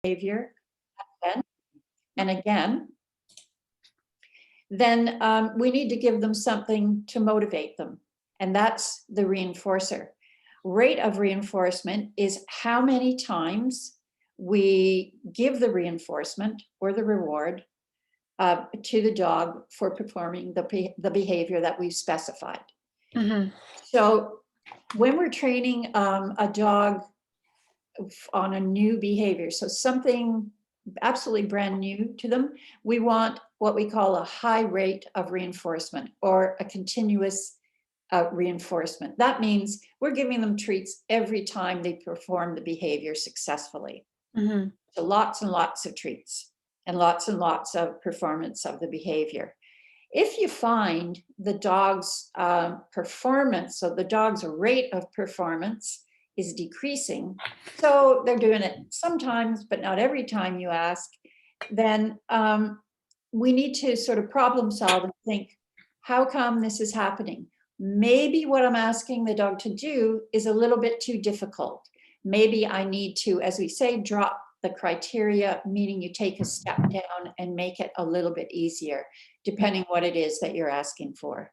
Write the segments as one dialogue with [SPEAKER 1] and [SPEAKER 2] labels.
[SPEAKER 1] behavior again and again, then we need to give them something to motivate them. And that's the reinforcer. Rate of reinforcement is how many times we give the reinforcement or the reward to the dog for performing the behavior that we've specified.
[SPEAKER 2] Mm-hmm.
[SPEAKER 1] So when we're training a dog on a new behavior, so something absolutely brand new to them, we want what we call a high rate of reinforcement or a continuous reinforcement. That means we're giving them treats every time they perform the behavior successfully.
[SPEAKER 2] Mm-hmm.
[SPEAKER 1] So lots and lots of treats and lots of performance of the behavior. If you find the dog's performance, so the dog's rate of performance is decreasing, so they're doing it sometimes, but not every time you ask, then we need to sort of problem solve and think, how come this is happening? Maybe what I'm asking the dog to do is a little bit too difficult. Maybe I need to, as we say, drop the criteria, meaning you take a step down and make it a little bit easier, depending what it is that you're asking for.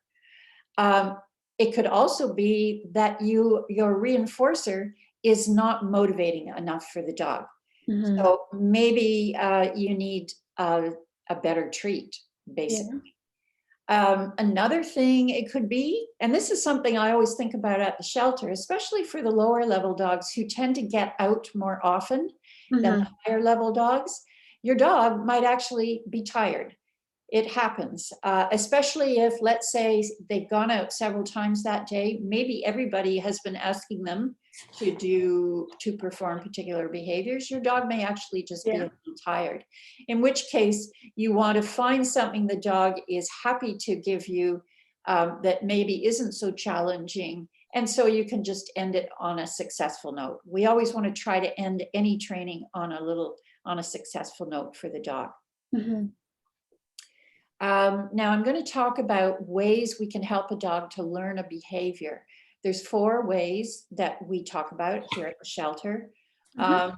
[SPEAKER 1] It could also be that your reinforcer is not motivating enough for the dog.
[SPEAKER 2] Mm-hmm.
[SPEAKER 1] So maybe you need a better treat, basically. Yeah. Another thing it could be, and this is something I always think about at the shelter, especially for the lower level dogs who tend to get out more often than the higher level dogs, your dog might actually be tired. It happens, especially if, let's say, they've gone out several times that day. Maybe everybody has been asking them to perform particular behaviors. Your dog may actually just be a little tired, in which case you want to find something the dog is happy to give you that maybe isn't so challenging, and so you can just end it on a successful note. We always want to try to end any training on a successful note for the dog.
[SPEAKER 2] Mm-hmm.
[SPEAKER 1] Now I'm going to talk about ways we can help a dog to learn a behavior. There's 4 ways that we talk about here at the shelter.
[SPEAKER 2] Mm-hmm.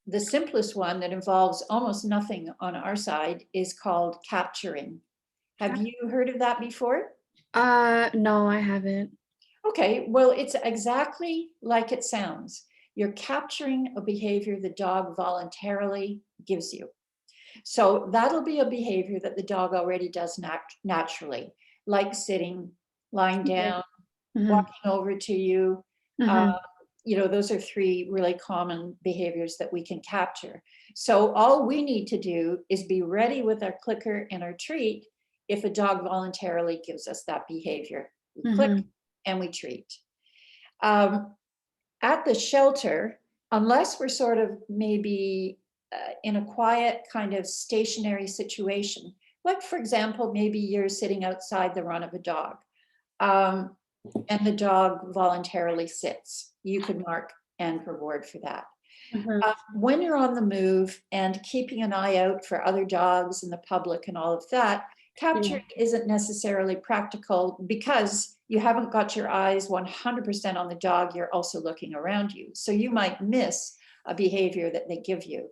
[SPEAKER 1] The simplest one that involves almost nothing on our side is called capturing. Have you heard of that before?
[SPEAKER 2] No, I haven't.
[SPEAKER 1] Okay, well, it's exactly like it sounds. You're capturing a behavior the dog voluntarily gives you. So that'll be a behavior that the dog already does naturally, like sitting, lying down, walking over to you. Those are 3 really common behaviors that we can capture. So all we need to do is be ready with our clicker and our treat if a dog voluntarily gives us that behavior. We click and we treat. At the shelter, unless we're sort of maybe in a quiet kind of stationary situation, like for example, maybe you're sitting outside the run of a dog and the dog voluntarily sits, you could mark and reward for that. When you're on the move and keeping an eye out for other dogs in the public and all of that, capturing isn't necessarily practical because you haven't got your eyes 100% on the dog, you're also looking around you. So you might miss a behavior that they give you.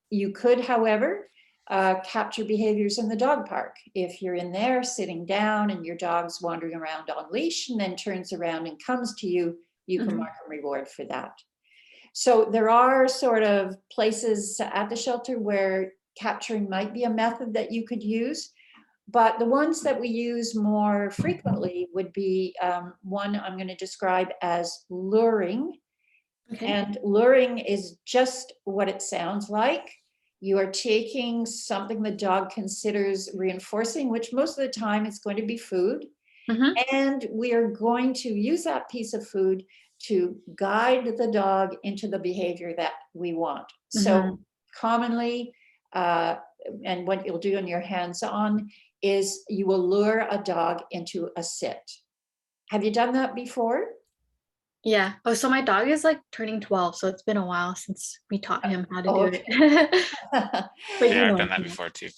[SPEAKER 1] You could, however, capture behaviors in the dog park. If you're in there sitting down and your dog's wandering around on leash and then turns around and comes to you, you can mark and reward for that. So there are sort of places at the shelter where capturing might be a method that you could use, but the ones that we use more frequently would be one I'm going to describe as luring. And luring is just what it sounds like. You are taking something the dog considers reinforcing, which most of the time is going to be food. And we are going to use that piece of food to guide the dog into the behavior that we want. So commonly, and what you'll do in your hands-on is you will lure a dog into a sit. Have you done that before?
[SPEAKER 2] Yeah. Oh, so my dog is like turning 12, so it's been a while since we taught him how to do it.
[SPEAKER 3] But yeah, I've done that before too.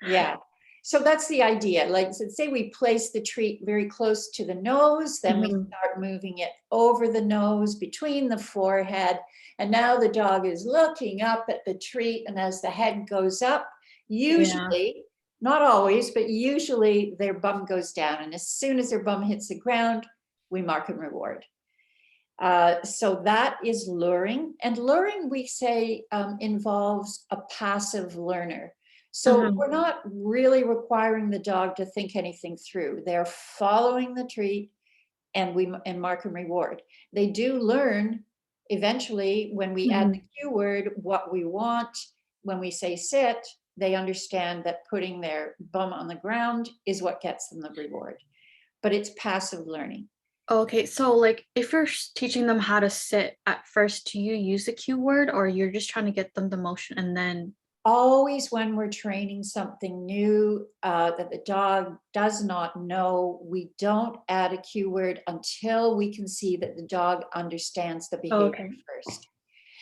[SPEAKER 1] Yeah. So that's the idea. Like, so say we place the treat very close to the nose, then we
[SPEAKER 2] Mhm.
[SPEAKER 1] start moving it over the nose, between the forehead, and now the dog is looking up at the treat, and as the head goes up,
[SPEAKER 2] Yeah.
[SPEAKER 1] usually, not always, but usually their bum goes down, and as soon as their bum hits the ground, we mark and reward. So that is luring. And luring, we say, involves a passive learner. So
[SPEAKER 2] Mhm.
[SPEAKER 1] we're not really requiring the dog to think anything through. They're following the treat, and we mark and reward. They do learn eventually when we add the
[SPEAKER 2] Mhm.
[SPEAKER 1] cue word what we want. When we say sit, they understand that putting their bum on the ground is what gets them the reward. But it's passive learning.
[SPEAKER 2] Okay, so like if you're teaching them how to sit at first, do you use the cue word or you're just trying to get them the motion and then
[SPEAKER 1] Always when we're training something new that the dog does not know, we don't add a cue word until we can see that the dog understands the
[SPEAKER 2] oh,
[SPEAKER 1] behavior
[SPEAKER 2] okay.
[SPEAKER 1] first.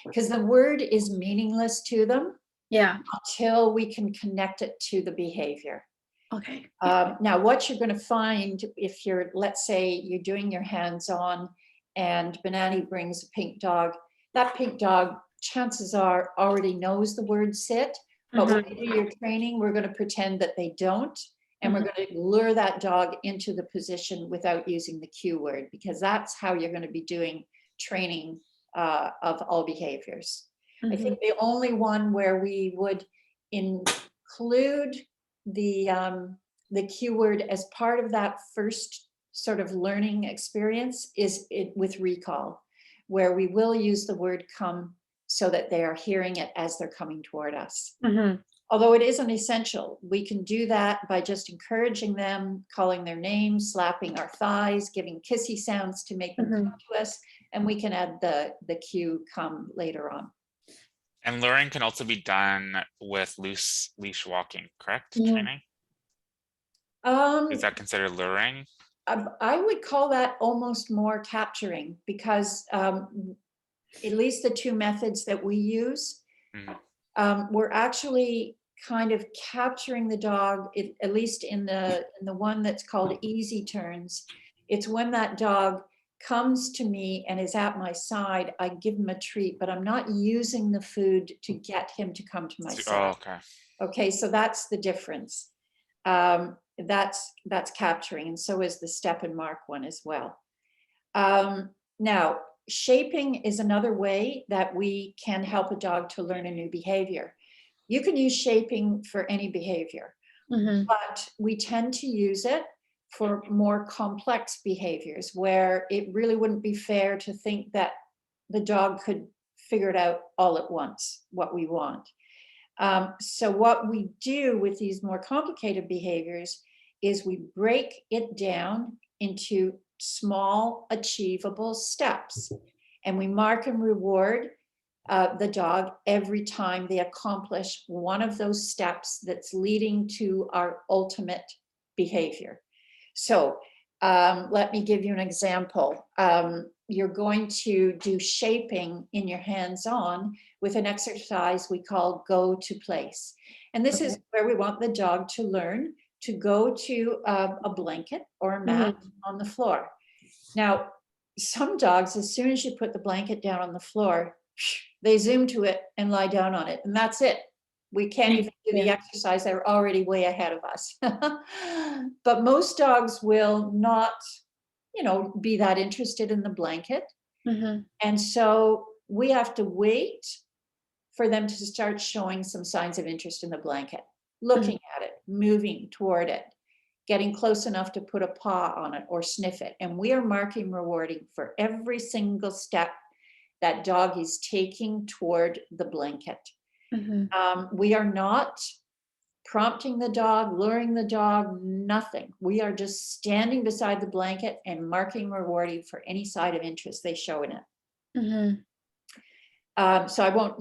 [SPEAKER 1] Because the word is meaningless to them
[SPEAKER 2] Yeah.
[SPEAKER 1] until we can connect it to the behavior.
[SPEAKER 2] Okay. Yeah.
[SPEAKER 1] Now, what you're going to find if you're, let's say, you're doing your hands-on and Banani brings a pink dog, that pink dog, chances are, already knows the word sit. But when
[SPEAKER 2] Mhm.
[SPEAKER 1] you do your training, we're going to pretend that they don't. And we're
[SPEAKER 2] Mhm.
[SPEAKER 1] going to lure that dog into the position without using the cue word, because that's how you're going to be doing training of all behaviors. I
[SPEAKER 2] Mhm.
[SPEAKER 1] think the only one where we would include the cue word as part of that first sort of learning experience is it with recall, where we will use the word come so that they are hearing it as they're coming toward us.
[SPEAKER 2] Mhm.
[SPEAKER 1] Although it isn't essential, we can do that by just encouraging them, calling their names, slapping our thighs, giving kissy sounds to make them come
[SPEAKER 2] Mhm.
[SPEAKER 1] to us, and we can add the cue come later on.
[SPEAKER 3] And luring can also be done with loose leash walking, correct?
[SPEAKER 2] Mhm.
[SPEAKER 3] Training? Is
[SPEAKER 1] Um,
[SPEAKER 3] that considered luring?
[SPEAKER 1] I would call that almost more capturing, because at least the two methods that we use,
[SPEAKER 3] Mhm.
[SPEAKER 1] we're actually kind of capturing the dog, at least in the one that's called easy turns. It's when that dog comes to me and is at my side, I give him a treat, but I'm not using the food to get him to come to my
[SPEAKER 3] Oh,
[SPEAKER 1] side.
[SPEAKER 3] okay.
[SPEAKER 1] Okay, so that's the difference. That's capturing, and so is the step and mark one as well. Now, shaping is another way that we can help a dog to learn a new behavior. You can use shaping for any behavior,
[SPEAKER 2] Mhm.
[SPEAKER 1] but we tend to use it for more complex behaviors where it really wouldn't be fair to think that the dog could figure it out all at once, what we want. So what we do with these more complicated behaviors is we break it down into small achievable steps, and we mark and reward the dog every time they accomplish one of those steps that's leading to our ultimate behavior. So let me give you an example. You're going to do shaping in your hands-on with an exercise we call go to place. And this is
[SPEAKER 2] Okay.
[SPEAKER 1] where we want the dog to learn to go to a blanket or a mat
[SPEAKER 2] Mhm.
[SPEAKER 1] on the floor. Now, some dogs, as soon as you put the blanket down on the floor, they zoom to it and lie down on it, and that's it. We can't even do the
[SPEAKER 2] Yeah.
[SPEAKER 1] exercise. They're already way ahead of us. But most dogs will not, be that interested in the blanket.
[SPEAKER 2] Mhm.
[SPEAKER 1] And so we have to wait for them to start showing some signs of interest in the blanket,
[SPEAKER 2] Mhm.
[SPEAKER 1] looking at it, moving toward it, getting close enough to put a paw on it or sniff it. And we are marking, rewarding for every single step that dog is taking toward the blanket.
[SPEAKER 2] Mhm.
[SPEAKER 1] We are not prompting the dog, luring the dog, nothing. We are just standing beside the blanket and marking, rewarding for any side of interest they show in it.
[SPEAKER 2] Mhm.
[SPEAKER 1] So I won't,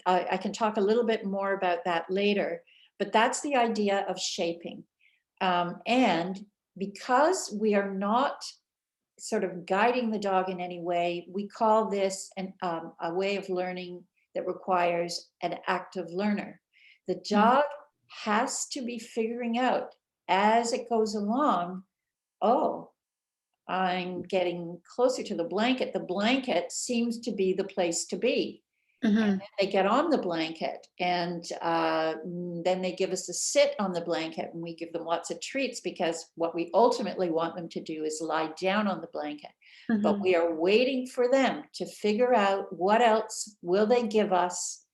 [SPEAKER 1] I can talk a little bit more about that later, but that's the idea of shaping. And because we are not sort of guiding the dog in any way, we call this a way of learning that requires an active learner. The
[SPEAKER 2] Mhm.
[SPEAKER 1] dog has to be figuring out as it goes along, oh, I'm getting closer to the blanket. The blanket seems to be the place to be.
[SPEAKER 2] Mhm.
[SPEAKER 1] They get on the blanket, and then they give us a sit on the blanket, and we give them lots of treats, because what we ultimately want them to do is lie down on the blanket. But
[SPEAKER 2] Mhm.
[SPEAKER 1] we are waiting for them to figure out what else will they give us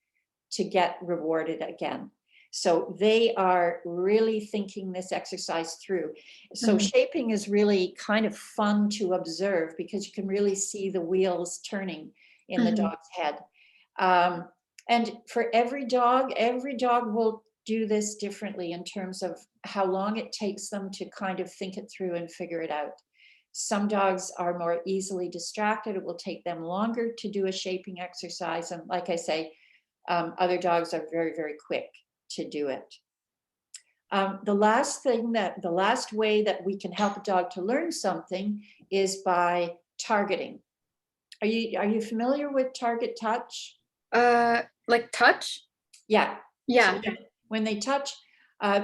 [SPEAKER 1] to get rewarded again. So they are really thinking this exercise through. So
[SPEAKER 2] Mhm.
[SPEAKER 1] shaping is really kind of fun to observe, because you can really see the wheels turning in the
[SPEAKER 2] Mhm.
[SPEAKER 1] dog's head. Um, and for every dog will do this differently in terms of how long it takes them to kind of think it through and figure it out. Some dogs are more easily distracted. It will take them longer to do a shaping exercise. And like I say, other dogs are very, very quick to do it. The last way that we can help a dog to learn something is by targeting. Are you familiar with target touch?
[SPEAKER 2] Like touch?
[SPEAKER 1] Yeah. So
[SPEAKER 2] Yeah.
[SPEAKER 1] when they touch,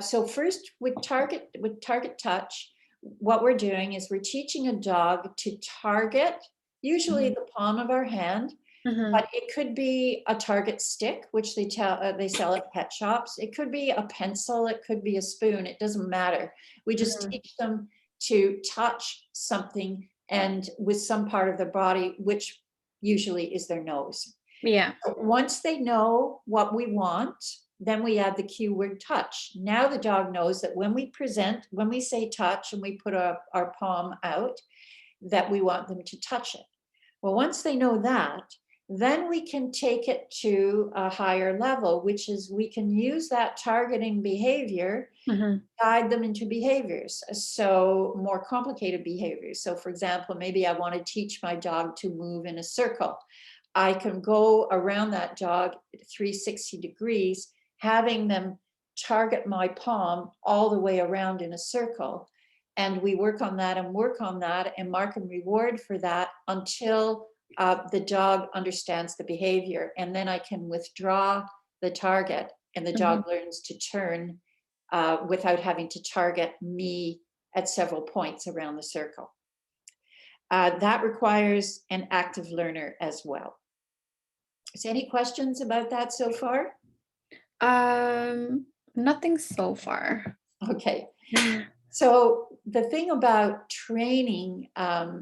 [SPEAKER 1] so first with target touch, what we're doing is we're teaching a dog to target, usually
[SPEAKER 2] Mhm.
[SPEAKER 1] the palm of our hand,
[SPEAKER 2] Mhm.
[SPEAKER 1] but it could be a target stick, which they sell at pet shops. It could be a pencil, it could be a spoon, it doesn't matter. We just
[SPEAKER 2] Mhm.
[SPEAKER 1] teach them to touch something, and with some part of their body, which usually is their nose.
[SPEAKER 2] Yeah.
[SPEAKER 1] Once they know what we want, then we add the cue word touch. Now the dog knows that when we say touch and we put our palm out, that we want them to touch it. Well, once they know that, then we can take it to a higher level, which is we can use that targeting behavior,
[SPEAKER 2] Mhm.
[SPEAKER 1] guide them into behaviors. So more complicated behaviors. So for example, maybe I want to teach my dog to move in a circle. I can go around that dog 360 degrees, having them target my palm all the way around in a circle. And we work on that and work on that and mark and reward for that until the dog understands the behavior. And then I can withdraw the target, and the dog
[SPEAKER 2] Mhm.
[SPEAKER 1] learns to turn without having to target me at several points around the circle. That requires an active learner as well. So any questions about that so far?
[SPEAKER 2] Um, Nothing so far.
[SPEAKER 1] Okay. So the thing about training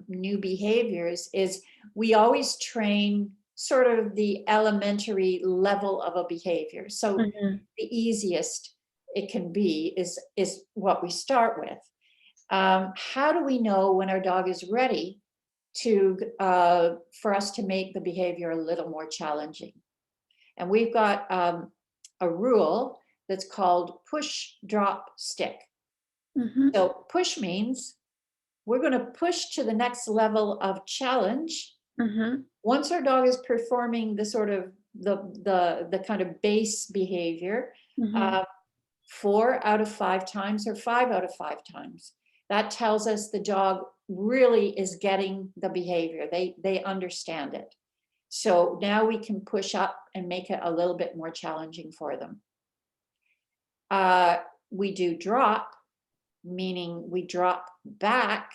[SPEAKER 1] new behaviors is we always train sort of the elementary level of a behavior. So
[SPEAKER 2] Mhm.
[SPEAKER 1] the easiest it can be is what we start with. How do we know when our dog is ready to for us to make the behavior a little more challenging? And we've got a rule that's called push, drop, stick.
[SPEAKER 2] Mhm.
[SPEAKER 1] So push means we're going to push to the next level of challenge.
[SPEAKER 2] Mhm.
[SPEAKER 1] Once our dog is performing the sort of the kind of base behavior,
[SPEAKER 2] Mhm.
[SPEAKER 1] uh, 4 out of 5 times or 5 out of 5 times, that tells us the dog really is getting the behavior. They understand it. So now we can push up and make it a little bit more challenging for them. Uh, we do drop, meaning we drop back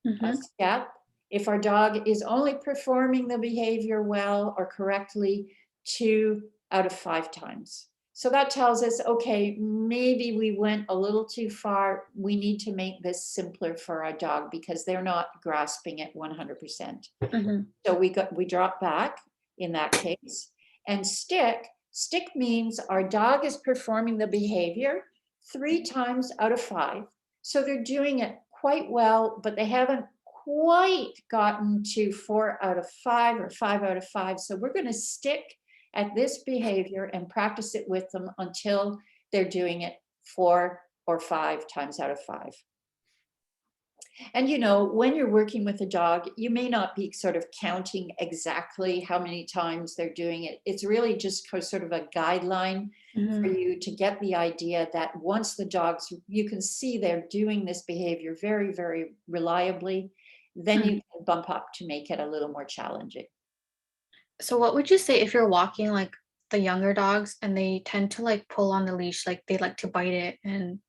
[SPEAKER 1] a
[SPEAKER 2] Mhm.
[SPEAKER 1] step. If our dog is only performing the behavior well or correctly 2 out of 5 times. So that tells us, okay, maybe we went a little too far. We need to make this simpler for our dog because they're not grasping it 100%.
[SPEAKER 2] Mhm.
[SPEAKER 1] So we drop back in that case. And stick means our dog is performing the behavior 3 times out of 5. So they're doing it quite well, but they haven't quite gotten to 4 out of 5 or 5 out of 5. So we're going to stick at this behavior and practice it with them until they're doing it 4 or 5 times out of 5. And when you're working with a dog, you may not be sort of counting exactly how many times they're doing it. It's really just sort of a guideline for
[SPEAKER 2] Mhm.
[SPEAKER 1] you to get the idea that once the dogs, you can see they're doing this behavior very, very reliably, then
[SPEAKER 2] Mhm.
[SPEAKER 1] you can bump up to make it a little more challenging.
[SPEAKER 2] So what would you say if you're walking like the younger dogs and they tend to like pull on the leash, like they like to bite it and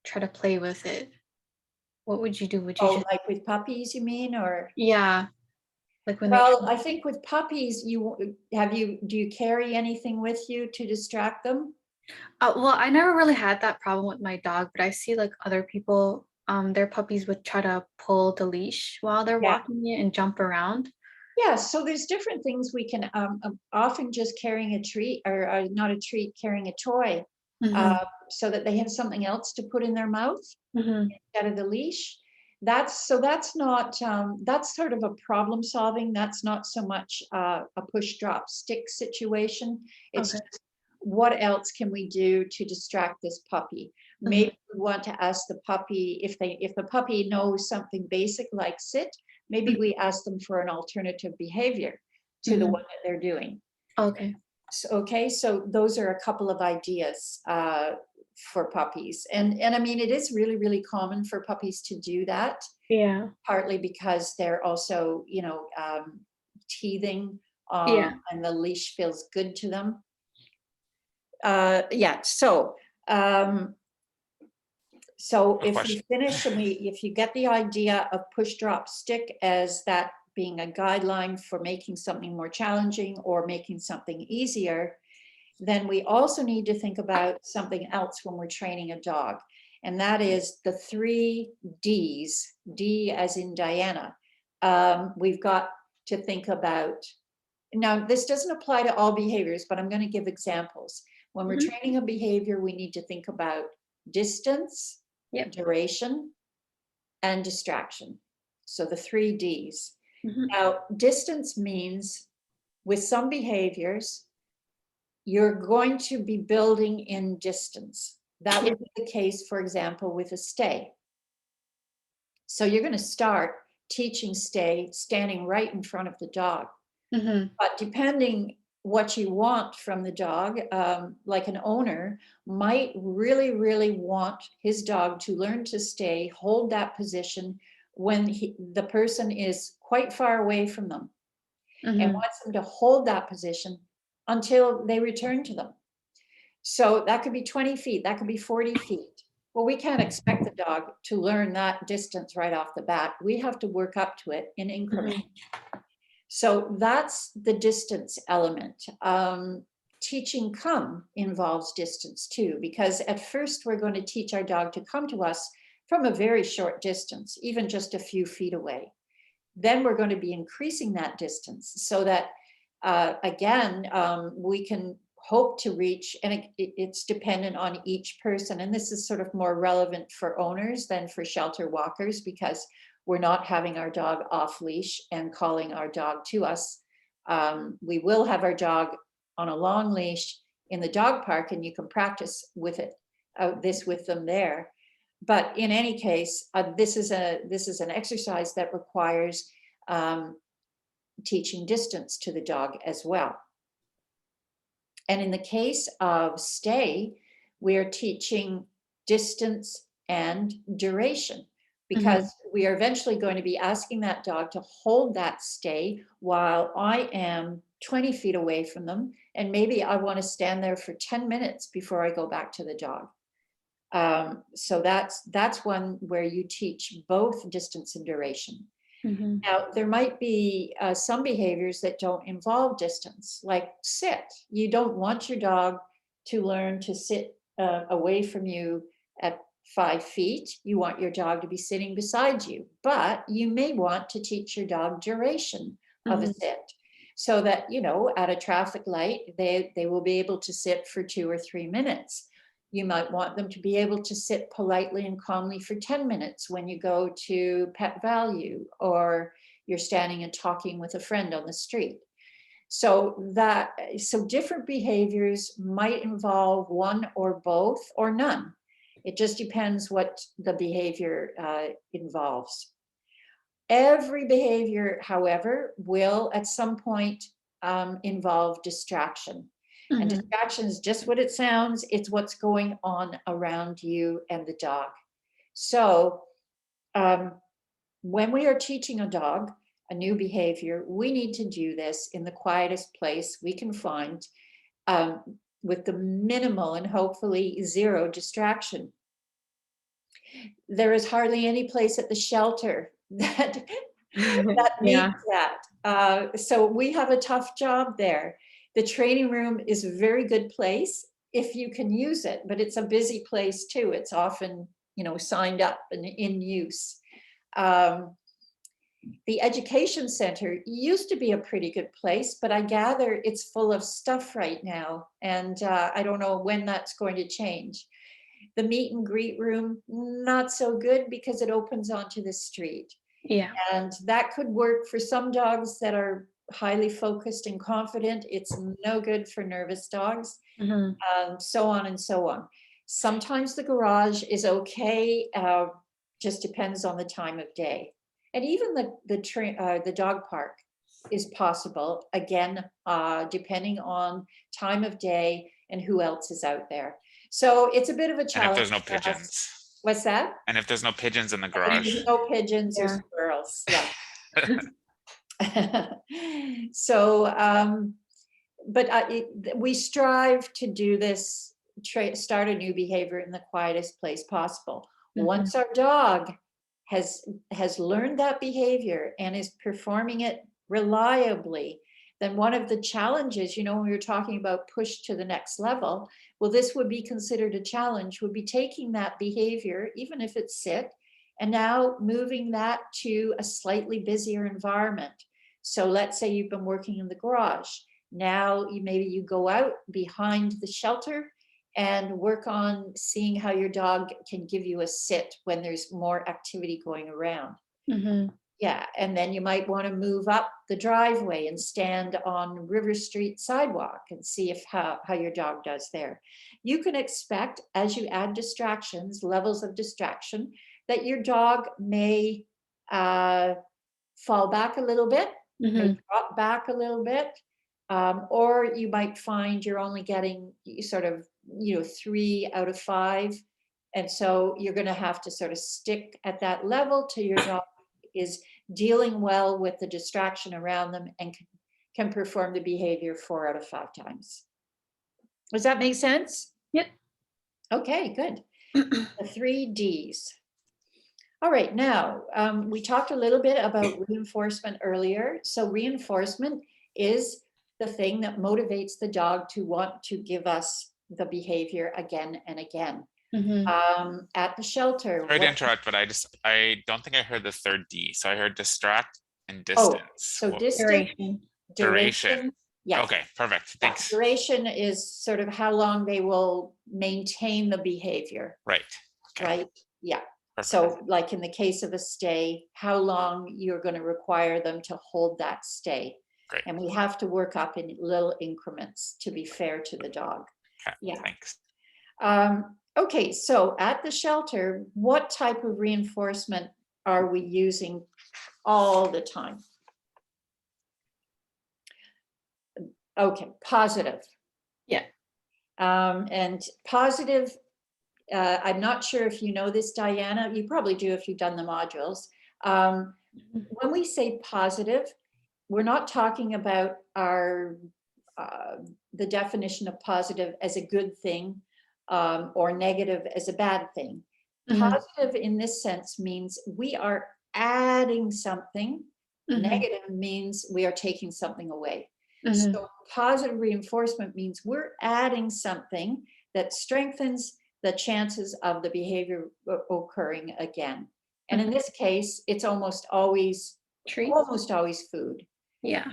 [SPEAKER 2] try to play with it. What would you do? Would you
[SPEAKER 1] Oh,
[SPEAKER 2] just,
[SPEAKER 1] like with puppies, you mean, or?
[SPEAKER 2] yeah, like when they,
[SPEAKER 1] Well, I think with puppies, do you carry anything with you to distract them?
[SPEAKER 2] well, I never really had that problem with my dog, but I see like other people, their puppies would try to pull the leash while they're
[SPEAKER 1] Yeah.
[SPEAKER 2] walking it and jump around.
[SPEAKER 1] Yeah, so there's different things we can, often just carrying a treat, or not a treat, carrying a toy,
[SPEAKER 2] Mm-hmm.
[SPEAKER 1] so that they have something else to put in their mouth
[SPEAKER 2] Mm-hmm.
[SPEAKER 1] instead of the leash. That's not, that's sort of a problem solving. That's not so much a push drop stick situation. It's
[SPEAKER 2] Okay.
[SPEAKER 1] just, what else can we do to distract this puppy?
[SPEAKER 2] Mm-hmm.
[SPEAKER 1] Maybe we want to ask the puppy, if the puppy knows something basic like sit, maybe we ask them for an alternative behavior to the
[SPEAKER 2] Mm-hmm.
[SPEAKER 1] one that they're doing.
[SPEAKER 2] Okay.
[SPEAKER 1] Okay, so those are a couple of ideas for puppies. And I mean, it is really, really common for puppies to do that,
[SPEAKER 2] Yeah.
[SPEAKER 1] partly because they're also, teething,
[SPEAKER 2] Yeah.
[SPEAKER 1] and the leash feels good to them. Yeah, um, so
[SPEAKER 3] A
[SPEAKER 1] if we
[SPEAKER 3] question.
[SPEAKER 1] finish and if you get the idea of push drop stick as that being a guideline for making something more challenging or making something easier, then we also need to think about something else when we're training a dog. And that is the 3 Ds, D as in Diana. We've got to think about, now this doesn't apply to all behaviors, but I'm going to give examples. When we're
[SPEAKER 2] Mhm.
[SPEAKER 1] training a behavior, we need to think about distance,
[SPEAKER 2] Yep.
[SPEAKER 1] duration, and distraction. So the 3 Ds.
[SPEAKER 2] Mhm.
[SPEAKER 1] Now, distance means with some behaviors, you're going to be building in distance. That
[SPEAKER 2] Yeah.
[SPEAKER 1] would be the case, for example, with a stay. So you're going to start teaching stay standing right in front of the dog.
[SPEAKER 2] Mhm.
[SPEAKER 1] But depending what you want from the dog, like an owner might really, really want his dog to learn to stay, hold that position when the person is quite far away from them, and
[SPEAKER 2] Mhm.
[SPEAKER 1] wants them to hold that position until they return to them. So that could be 20 feet, that could be 40 feet. Well, we can't expect the dog to learn that distance right off the bat. We have to work up to it in increments.
[SPEAKER 2] Mhm.
[SPEAKER 1] So that's the distance element. Teaching come involves distance too, because at first we're going to teach our dog to come to us from a very short distance, even just a few feet away. Then we're going to be increasing that distance so that, again, we can hope to reach, and it's dependent on each person. And this is sort of more relevant for owners than for shelter walkers, because we're not having our dog off leash and calling our dog to us. We will have our dog on a long leash in the dog park, and you can practice with it, this with them there. But in any case, this is an exercise that requires teaching distance to the dog as well. And in the case of stay, we're teaching distance and duration, because
[SPEAKER 2] Mhm.
[SPEAKER 1] we are eventually going to be asking that dog to hold that stay while I am 20 feet away from them. And maybe I want to stand there for 10 minutes before I go back to the dog. So that's one where you teach both distance and duration.
[SPEAKER 2] Mhm.
[SPEAKER 1] Now, there might be some behaviors that don't involve distance, like sit. You don't want your dog to learn to sit away from you at 5 feet. You want your dog to be sitting beside you, but you may want to teach your dog duration of a
[SPEAKER 2] Mhm.
[SPEAKER 1] sit, so that, at a traffic light, they will be able to sit for 2 or 3 minutes. You might want them to be able to sit politely and calmly for 10 minutes when you go to Pet Value, or you're standing and talking with a friend on the street. So different behaviors might involve one or both or none. It just depends what the behavior involves. Every behavior, however, will at some point involve distraction. And
[SPEAKER 2] Mhm.
[SPEAKER 1] distraction is just what it sounds. It's what's going on around you and the dog. So um, when we are teaching a dog a new behavior, we need to do this in the quietest place we can find. with the minimal and hopefully zero distraction. There is hardly any place at the shelter that that
[SPEAKER 2] Yeah.
[SPEAKER 1] needs that. So we have a tough job there. The training room is a very good place if you can use it, but it's a busy place too. It's often, signed up and in use. The education center used to be a pretty good place, but I gather it's full of stuff right now. And I don't know when that's going to change. The meet and greet room, not so good because it opens onto the street.
[SPEAKER 2] Yeah.
[SPEAKER 1] And that could work for some dogs that are highly focused and confident. It's no good for nervous dogs,
[SPEAKER 2] Mhm.
[SPEAKER 1] so on and so on. Sometimes the garage is okay, just depends on the time of day. And even the dog park is possible, again, depending on time of day and who else is out there. So it's a bit of a
[SPEAKER 3] And if
[SPEAKER 1] challenge
[SPEAKER 3] there's no
[SPEAKER 1] for us.
[SPEAKER 3] pigeons,
[SPEAKER 1] What's that?
[SPEAKER 3] and if there's no pigeons in the
[SPEAKER 1] And
[SPEAKER 3] garage.
[SPEAKER 1] there's no pigeons or
[SPEAKER 2] Yeah.
[SPEAKER 1] squirrels, yeah. So, but we strive to do this, start a new behavior in the quietest place possible. Once our dog has learned that behavior and is performing it reliably, then one of the challenges, when we were talking about push to the next level, well, this would be considered a challenge, would be taking that behavior, even if it's sit, and now moving that to a slightly busier environment. So let's say you've been working in the garage. Now maybe you go out behind the shelter and work on seeing how your dog can give you a sit when there's more activity going around.
[SPEAKER 2] Mhm.
[SPEAKER 1] Yeah, and then you might want to move up the driveway and stand on River Street sidewalk and see how your dog does there. You can expect, as you add distractions, levels of distraction, that your dog may fall back a little bit, may
[SPEAKER 2] Mhm.
[SPEAKER 1] drop back a little bit, or you might find you're only getting sort of 3 out of 5, and so you're going to have to sort of stick at that level till your dog is dealing well with the distraction around them and can perform the behavior 4 out of 5 times. Does that make sense?
[SPEAKER 2] Yep.
[SPEAKER 1] Okay, good. The 3 Ds. All right, now we talked a little bit about reinforcement earlier. So reinforcement is the thing that motivates the dog to want to give us the behavior again and again.
[SPEAKER 2] Mhm.
[SPEAKER 1] At the shelter,
[SPEAKER 3] Sorry to interrupt, but I don't think I heard the third D. So I heard distract and
[SPEAKER 1] oh,
[SPEAKER 3] distance.
[SPEAKER 1] so
[SPEAKER 3] Well,
[SPEAKER 1] distance,
[SPEAKER 2] Duration.
[SPEAKER 1] duration. Yeah.
[SPEAKER 3] Okay, perfect. Thanks.
[SPEAKER 1] Duration is sort of how long they will maintain the behavior,
[SPEAKER 3] Right. Okay.
[SPEAKER 1] right? Yeah.
[SPEAKER 3] Perfect.
[SPEAKER 1] So like in the case of a stay, how long you're going to require them to hold that stay.
[SPEAKER 3] Great.
[SPEAKER 1] And we have to work up in little increments to be fair to the dog.
[SPEAKER 3] Okay,
[SPEAKER 1] Yeah.
[SPEAKER 3] thanks.
[SPEAKER 1] Okay, so at the shelter, what type of reinforcement are we using all the time? Okay, positive.
[SPEAKER 2] Yeah.
[SPEAKER 1] And positive, I'm not sure if you know this, Diana, you probably do if you've done the modules. When we say positive, we're not talking about the definition of positive as a good thing or negative as a bad thing.
[SPEAKER 2] Mhm.
[SPEAKER 1] Positive in this sense means we are adding something.
[SPEAKER 2] Mhm.
[SPEAKER 1] Negative means we are taking something away.
[SPEAKER 2] Mhm.
[SPEAKER 1] So positive reinforcement means we're adding something that strengthens the chances of the behavior occurring again. And in this case, it's almost always
[SPEAKER 2] Treats.
[SPEAKER 1] food.
[SPEAKER 2] Yeah.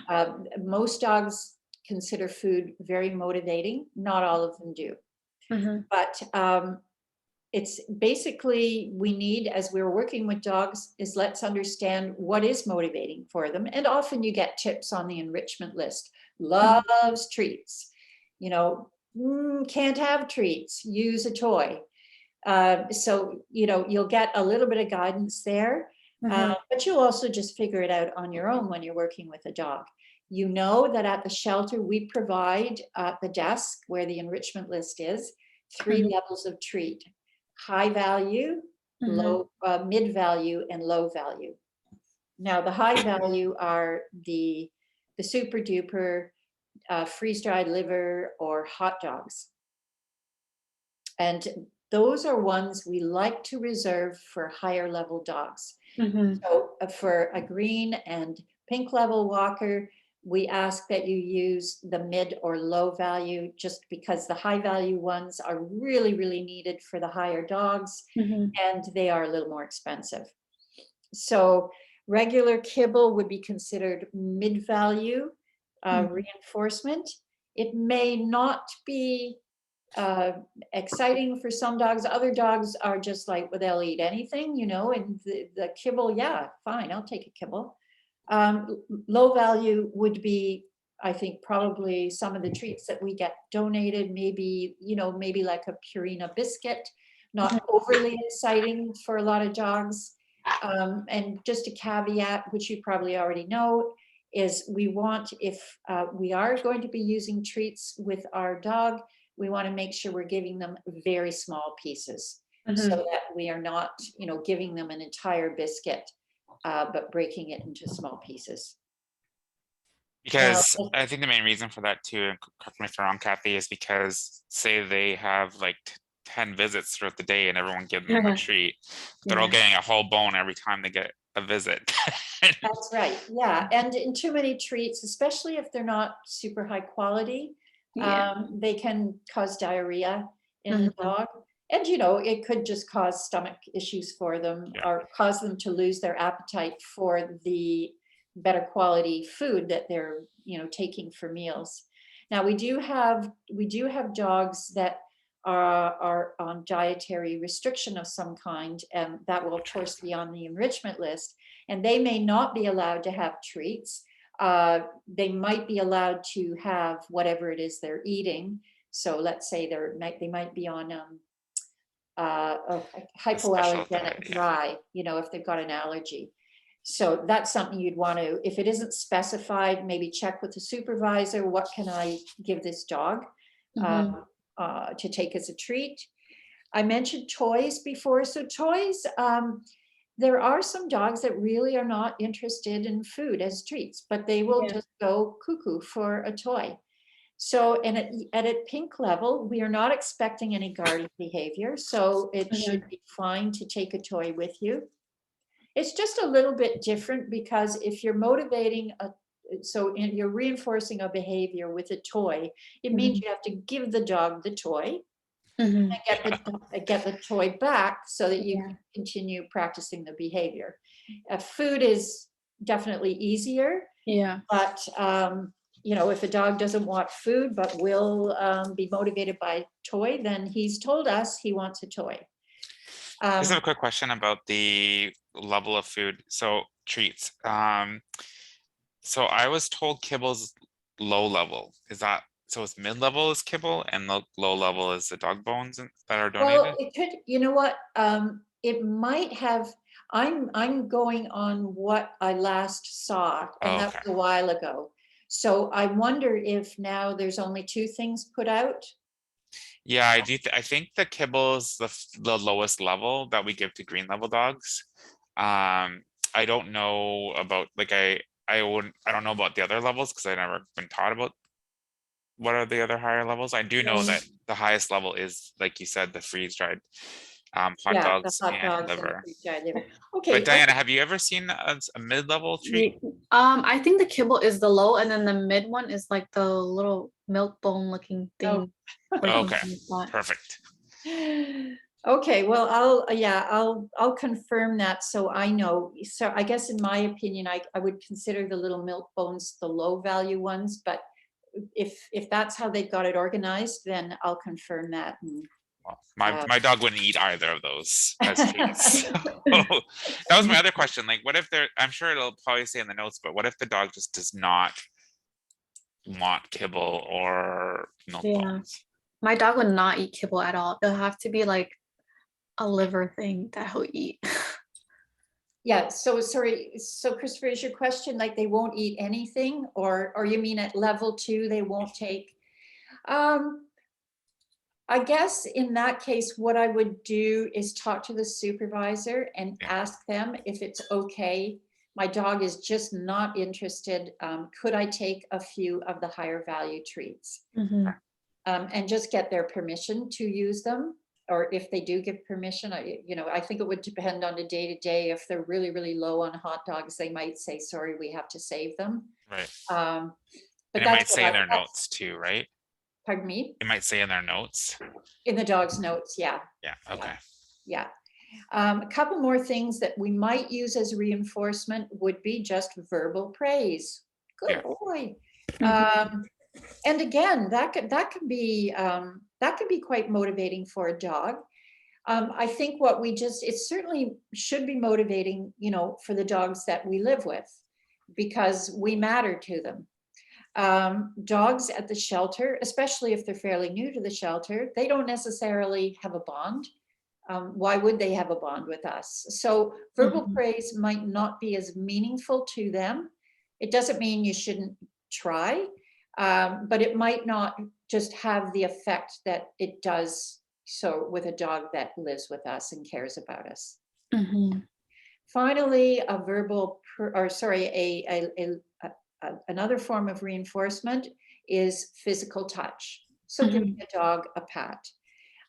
[SPEAKER 1] Most dogs consider food very motivating. Not all of them do.
[SPEAKER 2] Mhm.
[SPEAKER 1] But it's basically we need, as we're working with dogs, is let's understand what is motivating for them. And often you get tips on the enrichment list. Loves treats, can't have treats, use a toy. So you'll get a little bit of guidance there,
[SPEAKER 2] Mhm.
[SPEAKER 1] but you'll also just figure it out on your own when you're working with a dog. You know that at the shelter we provide at the desk where the enrichment list is 3
[SPEAKER 2] Mhm.
[SPEAKER 1] levels of treat: high value,
[SPEAKER 2] Mhm.
[SPEAKER 1] mid value, and low value. Now the high value are the super duper freeze-dried liver or hot dogs. And those are ones we like to reserve for higher level dogs.
[SPEAKER 2] Mhm.
[SPEAKER 1] So for a green and pink level walker, we ask that you use the mid or low value, just because the high value ones are really, really needed for the higher dogs,
[SPEAKER 2] Mhm.
[SPEAKER 1] and they are a little more expensive. So regular kibble would be considered mid value reinforcement. It may not be exciting for some dogs. Other dogs are just like, well, they'll eat anything, and the kibble, yeah, fine, I'll take a kibble. Low value would be, I think, probably some of the treats that we get donated, maybe, maybe like a Purina biscuit, not overly exciting for a lot of dogs. And just a caveat, which you probably already know, is we want, if we are going to be using treats with our dog, we want to make sure we're giving them very small pieces, so that we are not, giving them an entire biscuit, but breaking it into small pieces. Now,
[SPEAKER 3] Because I think the main reason for that too, and correct me if I'm wrong, Kathy, is because say they have like 10 visits throughout the day and everyone gives them a treat, they're all
[SPEAKER 2] Yeah.
[SPEAKER 3] getting a whole bone every time they get a visit.
[SPEAKER 1] that's right, yeah. And in too many treats, especially if they're not super high quality,
[SPEAKER 2] Yeah.
[SPEAKER 1] they can cause diarrhea in the
[SPEAKER 2] Mhm.
[SPEAKER 1] dog. And, it could just cause stomach issues for them,
[SPEAKER 3] Yeah.
[SPEAKER 1] or cause them to lose their appetite for the better quality food that they're, taking for meals. Now, we do have dogs that are on dietary restriction of some kind, and that will, of course, be on the enrichment list. And they may not be allowed to have treats. They might be allowed to have whatever it is they're eating. So let's say they might be on a
[SPEAKER 3] A special
[SPEAKER 1] hypoallergenic
[SPEAKER 3] diet, yeah.
[SPEAKER 1] dry, if they've got an allergy. So that's something you'd want to, if it isn't specified, maybe check with the supervisor, what can I give this dog to take as a treat? I mentioned toys before. So toys, there are some dogs that really are not interested in food as treats, but they will
[SPEAKER 2] Yeah.
[SPEAKER 1] just go cuckoo for a toy. So, and at a pink level, we are not expecting any guarding behavior, so it should be fine to take a toy with you. It's just a little bit different, because if you're motivating you're reinforcing a behavior with a toy, it means you have to give the dog the toy and get the toy back so that you can continue practicing the behavior. Food is definitely easier,
[SPEAKER 2] Yeah.
[SPEAKER 1] but if a dog doesn't want food but will be motivated by toy, then he's told us he wants a toy.
[SPEAKER 3] I just have a quick question about the level of food. So treats. So I was told kibble's low level. Is that so? It's mid level is kibble and low level is the dog bones that are
[SPEAKER 1] Well,
[SPEAKER 3] donated.
[SPEAKER 1] it could, what, it might have, I'm going on what I last saw, and
[SPEAKER 3] Oh,
[SPEAKER 1] that
[SPEAKER 3] okay.
[SPEAKER 1] was a while ago. So I wonder if now there's only 2 things put out.
[SPEAKER 3] Yeah, I do. I think the kibble is the lowest level that we give to green level dogs. I don't know about like I don't know about the other levels because I've never been taught about what are the other higher levels. I do know that the highest level is, like you said, the freeze dried hot
[SPEAKER 1] Yeah, the
[SPEAKER 3] dogs
[SPEAKER 1] hot
[SPEAKER 3] and
[SPEAKER 1] dogs and the
[SPEAKER 3] liver.
[SPEAKER 1] freeze-dried liver.
[SPEAKER 3] But
[SPEAKER 1] Okay,
[SPEAKER 3] Diana, have you ever seen a mid-level treat?
[SPEAKER 2] I think the kibble is the low, and then the mid one is like the little milk bone looking thing. or
[SPEAKER 3] Okay,
[SPEAKER 2] something like that.
[SPEAKER 3] perfect.
[SPEAKER 1] okay, well, I'll confirm that, so I know. So I guess in my opinion, I would consider the little milk bones the low value ones, but if that's how they've got it organized, then I'll confirm that.
[SPEAKER 3] Well, my dog wouldn't eat either of those as treats. So, that was my other question. Like, what if I'm sure it'll probably say in the notes, but what if the dog just does not want kibble or milk bones?
[SPEAKER 2] My dog would not eat kibble at all. It'll have to be like a liver thing that he'll eat.
[SPEAKER 1] Yeah, so sorry, so Christopher, is your question like they won't eat anything, or you mean at level 2 they won't take? I guess in that case, what I would do is talk to the supervisor and ask them if it's okay my dog is just not interested. Could I take a few of the higher value treats?
[SPEAKER 2] Mhm.
[SPEAKER 1] And just get their permission to use them. Or if they do give permission, I think it would depend on the day to day. If they're really, really low on hot dogs, they might say, sorry, we have to save them.
[SPEAKER 3] Right.
[SPEAKER 1] But
[SPEAKER 3] And it
[SPEAKER 1] that's
[SPEAKER 3] might say in their
[SPEAKER 1] that's,
[SPEAKER 3] notes too, right?
[SPEAKER 1] pardon me,
[SPEAKER 3] It might say in their notes.
[SPEAKER 1] in the dog's notes. Yeah.
[SPEAKER 3] Yeah, okay.
[SPEAKER 1] Yeah. A couple more things that we might use as reinforcement would be just verbal praise. Good
[SPEAKER 3] Yeah.
[SPEAKER 1] boy.
[SPEAKER 2] Mhm.
[SPEAKER 1] And again, that can be quite motivating for a dog. I think it certainly should be motivating, for the dogs that we live with, because we matter to them. Dogs at the shelter, especially if they're fairly new to the shelter, they don't necessarily have a bond. Why would they have a bond with us? So verbal
[SPEAKER 2] Mhm.
[SPEAKER 1] praise might not be as meaningful to them. It doesn't mean you shouldn't try, but it might not just have the effect that it does so with a dog that lives with us and cares about us.
[SPEAKER 2] Mhm.
[SPEAKER 1] Finally, another form of reinforcement is physical touch. So giving
[SPEAKER 2] Mhm.
[SPEAKER 1] a dog a pat.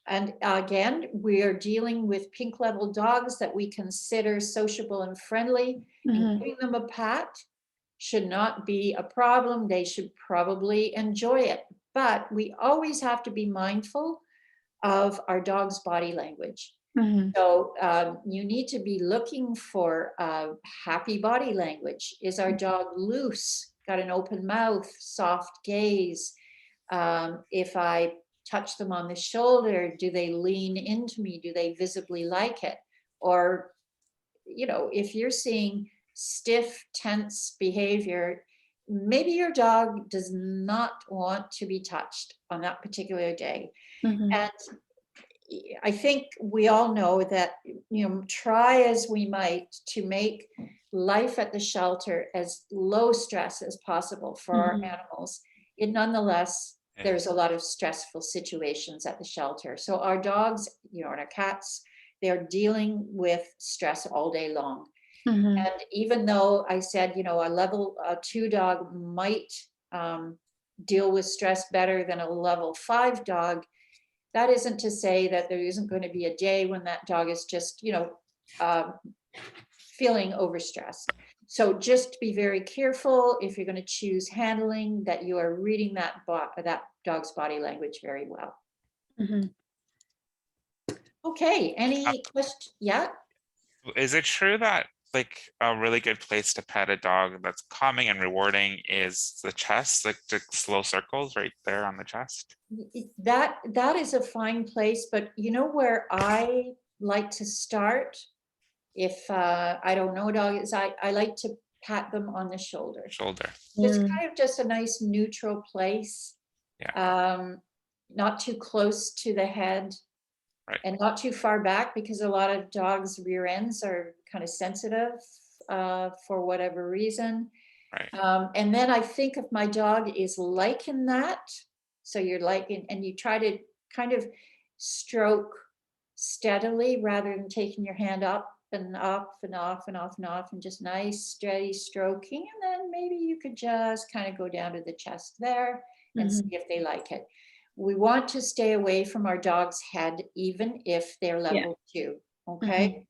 [SPEAKER 1] And again, we are dealing with pink level dogs that we consider sociable and friendly, and
[SPEAKER 2] Mhm.
[SPEAKER 1] giving them a pat should not be a problem. They should probably enjoy it. But we always have to be mindful of our dog's body language.
[SPEAKER 2] Mhm.
[SPEAKER 1] So you need to be looking for happy body language. Is our dog loose? Got an open mouth, soft gaze? If I touch them on the shoulder, do they lean into me? Do they visibly like it? Or, if you're seeing stiff, tense behavior, maybe your dog does not want to be touched on that particular day.
[SPEAKER 2] Mhm.
[SPEAKER 1] And I think we all know that, try as we might to make life at the shelter as low stress as possible for our
[SPEAKER 2] Mhm.
[SPEAKER 1] animals, it nonetheless,
[SPEAKER 3] Yeah.
[SPEAKER 1] there's a lot of stressful situations at the shelter. So our dogs, and our cats, they're dealing with stress all day long.
[SPEAKER 2] Mhm.
[SPEAKER 1] And even though I said, a level 2 dog might deal with stress better than a level 5 dog, that isn't to say that there isn't going to be a day when that dog is just, um, feeling overstressed. So just be very careful if you're going to choose handling, that you are reading that dog's body language very well.
[SPEAKER 2] Mhm.
[SPEAKER 1] Okay, any question? Yeah.
[SPEAKER 3] Is it true that like a really good place to pet a dog that's calming and rewarding is the chest, like the slow circles right there on the chest?
[SPEAKER 1] That is a fine place, but where I like to start, if I don't know dog, is I like to pat them on the shoulder.
[SPEAKER 3] Shoulder.
[SPEAKER 1] It's
[SPEAKER 2] Mm.
[SPEAKER 1] kind of just a nice neutral place.
[SPEAKER 3] Yeah.
[SPEAKER 1] Not too close to the head,
[SPEAKER 3] Right.
[SPEAKER 1] and not too far back, because a lot of dogs' rear ends are kind of sensitive for whatever reason.
[SPEAKER 3] Right.
[SPEAKER 1] And then I think if my dog is liking that, so you're liking, and you try to kind of stroke steadily rather than taking your hand up and up and off and off and off, and just nice steady stroking. And then maybe you could just kind of go down to the chest there and see
[SPEAKER 2] Mhm.
[SPEAKER 1] if they like it. We want to stay away from our dog's head, even if they're
[SPEAKER 2] Yeah.
[SPEAKER 1] level 2.
[SPEAKER 2] Mhm.
[SPEAKER 1] Okay.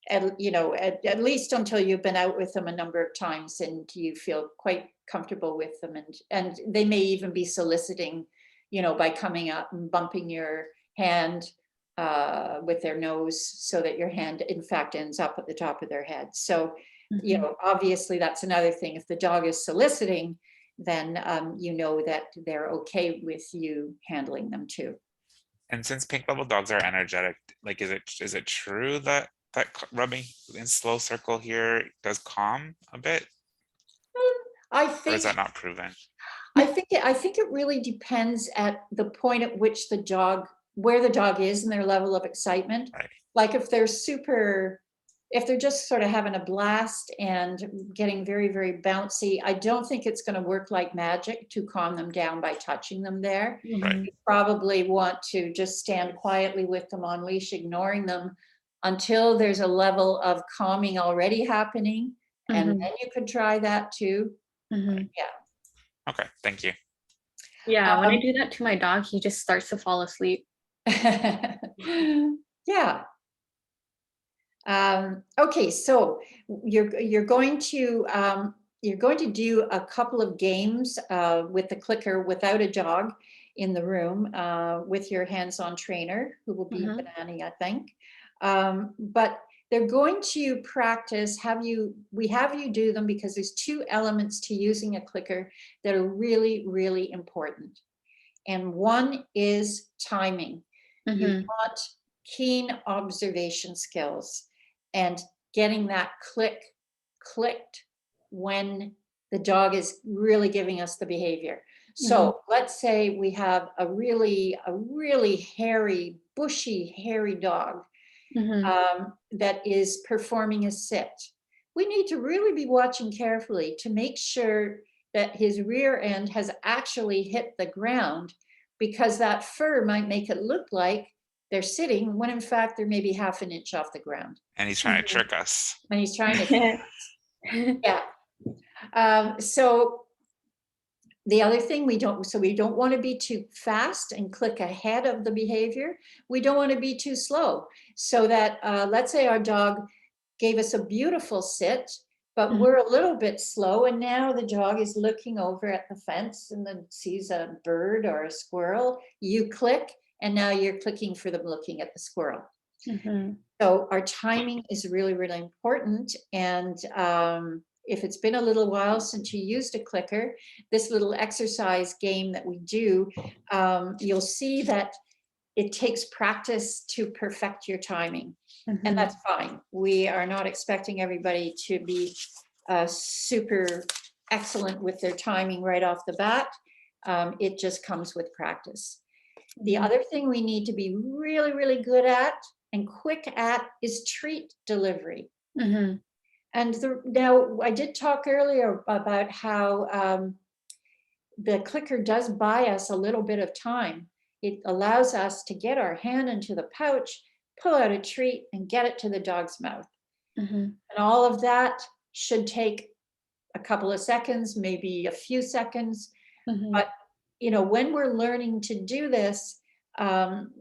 [SPEAKER 1] At least until you've been out with them a number of times and you feel quite comfortable with them, and they may even be soliciting, by coming up and bumping your hand with their nose, so that your hand in fact ends up at the top of their head. So
[SPEAKER 2] Mhm.
[SPEAKER 1] obviously that's another thing. If the dog is soliciting, then you know that they're okay with you handling them too.
[SPEAKER 3] And since pink level dogs are energetic, like is it true that rubbing in slow circle here does calm a bit,
[SPEAKER 1] I
[SPEAKER 3] or is
[SPEAKER 1] think
[SPEAKER 3] that not proven?
[SPEAKER 1] I think it really depends at the point at which where the dog is in their level of excitement.
[SPEAKER 3] Right.
[SPEAKER 1] Like if they're just sort of having a blast and getting very, very bouncy, I don't think it's going to work like magic to calm them down by touching them there.
[SPEAKER 3] Right.
[SPEAKER 2] Mhm.
[SPEAKER 1] You probably want to just stand quietly with them on leash, ignoring them until there's a level of calming already happening. And
[SPEAKER 2] Mhm.
[SPEAKER 1] then you could try that too.
[SPEAKER 2] Mhm.
[SPEAKER 3] Okay, thank you.
[SPEAKER 2] Yeah, when I
[SPEAKER 1] Um,
[SPEAKER 2] do that to my dog, he just starts to fall asleep.
[SPEAKER 1] Yeah. Okay, so you're going to do a couple of games with the clicker without a dog in the room with your hands-on trainer, who will be
[SPEAKER 2] Mhm.
[SPEAKER 1] Banani, I think. But they're going to practice. We have you do them because there's two elements to using a clicker that are really, really important. And one is timing. You
[SPEAKER 2] Mhm.
[SPEAKER 1] want keen observation skills and getting that clicked when the dog is really giving us the behavior. So let's say we have a really hairy, bushy, hairy dog
[SPEAKER 2] Mhm.
[SPEAKER 1] that is performing a sit. We need to really be watching carefully to make sure that his rear end has actually hit the ground, because that fur might make it look like they're sitting when in fact they're maybe half an inch off the ground.
[SPEAKER 3] And he's trying to
[SPEAKER 2] Mhm.
[SPEAKER 3] trick us.
[SPEAKER 1] And he's trying to, yeah. So the other thing we don't want to be too fast and click ahead of the behavior. We don't want to be too slow, so that let's say our dog gave us a beautiful sit, but
[SPEAKER 2] Mhm.
[SPEAKER 1] we're a little bit slow, and now the dog is looking over at the fence and then sees a bird or a squirrel. You click, and now you're clicking for them looking at the squirrel.
[SPEAKER 2] Mhm.
[SPEAKER 1] So our timing is really, really important. And if it's been a little while since you used a clicker, this little exercise game that we do, you'll see that it takes practice to perfect your timing. And
[SPEAKER 2] Mhm.
[SPEAKER 1] that's fine. We are not expecting everybody to be super excellent with their timing right off the bat. It just comes with practice. The
[SPEAKER 2] Mhm.
[SPEAKER 1] other thing we need to be really, really good at and quick at is treat delivery.
[SPEAKER 2] Mhm.
[SPEAKER 1] And now I did talk earlier about how the clicker does buy us a little bit of time. It allows us to get our hand into the pouch, pull out a treat, and get it to the dog's mouth.
[SPEAKER 2] Mhm.
[SPEAKER 1] And all of that should take a couple of seconds, maybe a few seconds.
[SPEAKER 2] Mhm.
[SPEAKER 1] But when we're learning to do this,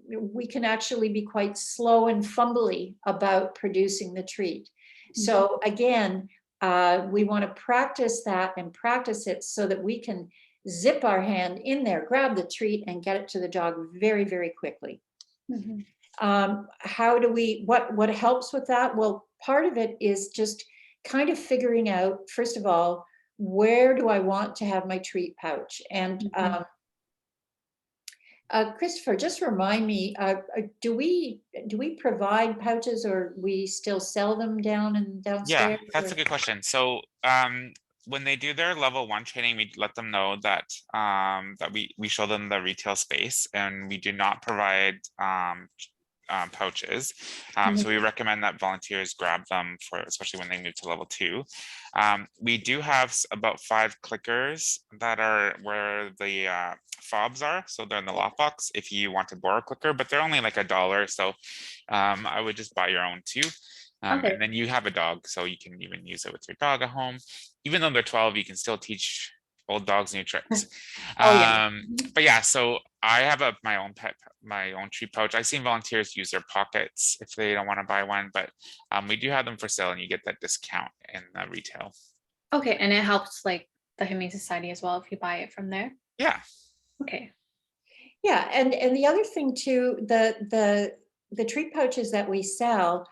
[SPEAKER 1] we can actually be quite slow and fumbly about producing the treat. So again, we want to practice that and practice it so that we can zip our hand in there, grab the treat, and get it to the dog very, very quickly.
[SPEAKER 2] Mhm.
[SPEAKER 1] What helps with that? Well, part of it is just kind of figuring out, first of all, where do I want to have my treat pouch? And
[SPEAKER 2] Mhm.
[SPEAKER 1] Christopher, just remind me, do we provide pouches, or we still sell them
[SPEAKER 3] Yeah,
[SPEAKER 1] downstairs?
[SPEAKER 3] that's a
[SPEAKER 1] Or?
[SPEAKER 3] good question. So when they do their level 1 training, we let them know that that we show them the retail space, and we do not provide pouches. So we recommend that volunteers grab them for, especially when they move to level 2. We do have about 5 clickers that are where the fobs are, so they're in the lockbox if you want to borrow a clicker, but they're only like $1, so I would just buy your own too.
[SPEAKER 2] Okay.
[SPEAKER 3] And then you have a dog, so you can even use it with your dog at home. Even though they're 12, you can still teach old dogs new tricks.
[SPEAKER 2] Oh yeah.
[SPEAKER 3] But yeah, so I have my own treat pouch. I've seen volunteers use their pockets if they don't want to buy one, but we do have them for sale, and you get that discount in the retail.
[SPEAKER 2] Okay, and it helps like the Humane Society as well if you buy it from there.
[SPEAKER 3] Yeah.
[SPEAKER 2] Okay.
[SPEAKER 1] Yeah, and the other thing too, the treat pouches that we sell,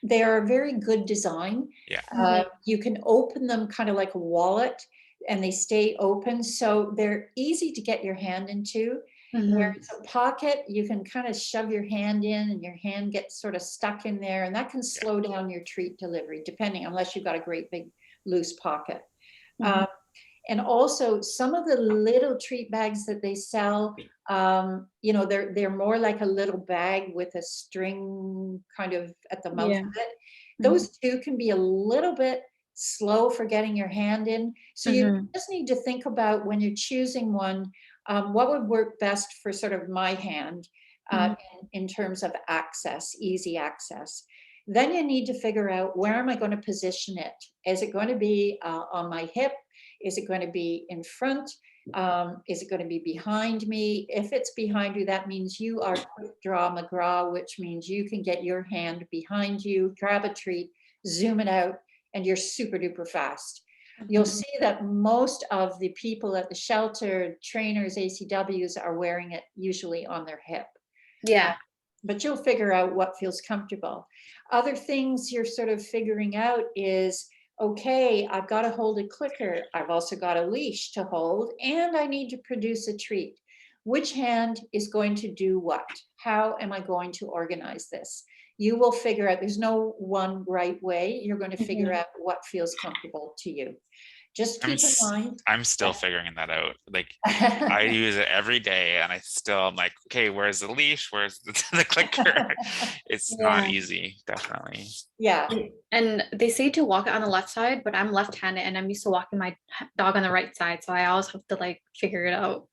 [SPEAKER 1] they are a very good design.
[SPEAKER 3] Yeah.
[SPEAKER 1] You can open them kind of like a wallet, and they stay open, so they're easy to get your hand into. Where
[SPEAKER 2] Mhm.
[SPEAKER 1] it's a pocket, you can kind of shove your hand in, and your hand gets sort of stuck in there, and that can slow down your treat delivery, depending, unless you've got a great big loose pocket.
[SPEAKER 2] Mhm.
[SPEAKER 1] And also some of the little treat bags that they sell, they're more like a little bag with a string kind of at the mouth
[SPEAKER 2] Yeah.
[SPEAKER 1] of it.
[SPEAKER 2] Mhm.
[SPEAKER 1] Those too can be a little bit slow for getting your hand in. So you
[SPEAKER 2] Mhm.
[SPEAKER 1] just need to think about, when you're choosing one, what would work best for sort of my hand. in terms of access, easy access. Then you need to figure out, where am I going to position it? Is it going to be on my hip? Is it going to be in front? Is it going to be behind me? If it's behind you, that means you are quick draw McGraw, which means you can get your hand behind you, grab a treat, zoom it out, and you're super duper fast. You'll see that most of the people at the shelter, trainers, ACWs, are wearing it usually on their hip.
[SPEAKER 2] Yeah.
[SPEAKER 1] But you'll figure out what feels comfortable. Other things you're sort of figuring out is, okay, I've got to hold a clicker. I've also got a leash to hold, and I need to produce a treat. Which hand is going to do what? How am I going to organize this? You will figure out, there's no one right way. You're going to figure out what feels comfortable to you. Just keep in mind.
[SPEAKER 3] I'm still figuring that out. Like, I use it every day, and I still, I'm like, okay, where's the leash? Where's the clicker? It's not easy, definitely.
[SPEAKER 1] Yeah.
[SPEAKER 2] And they say to walk it on the left side, but I'm left-handed and I'm used to walking my dog on the right side. So I always have to like figure it out.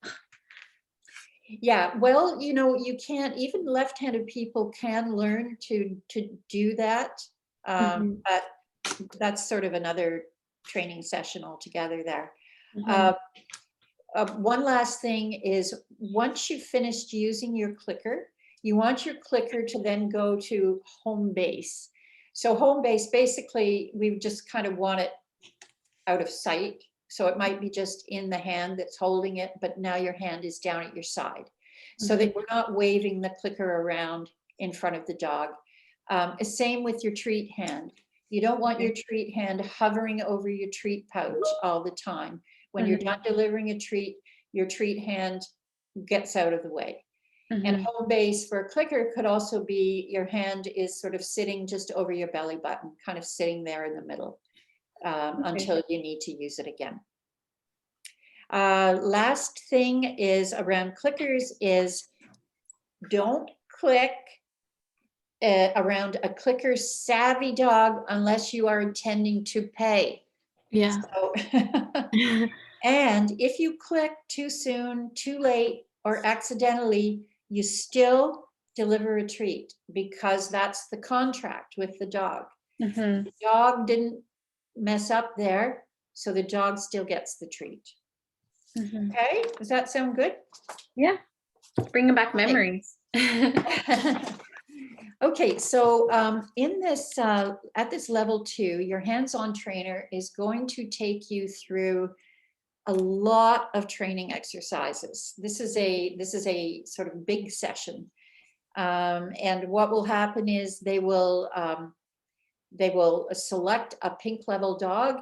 [SPEAKER 1] Yeah, well, you know, you can't, even left-handed people can learn to do that. But that's sort of another training session altogether there. One last thing is, once you've finished using your clicker, you want your clicker to then go to home base. So home base, basically, we just kind of want it out of sight. So it might be just in the hand that's holding it, but now your hand is down at your side, so that we're not waving the clicker around in front of the dog. Same with your treat hand. You don't want your treat hand hovering over your treat pouch all the time. When you're done delivering a treat, your treat hand gets out of the way. And home base for a clicker could also be, your hand is sort of sitting just over your belly button, kind of sitting there in the middle, until you need to use it again. Last thing is around clickers is, don't click around a clicker savvy dog unless you are intending to pay.
[SPEAKER 2] Yeah.
[SPEAKER 1] So, and if you click too soon, too late, or accidentally, you still deliver a treat, because that's the contract with the dog. The dog didn't mess up there, so the dog still gets the treat. Okay, does that sound good?
[SPEAKER 2] Yeah, bringing back memories.
[SPEAKER 1] Okay, so in this at this level 2, your hands-on trainer is going to take you through a lot of training exercises. This is a sort of big session, and what will happen is they will select a pink level dog,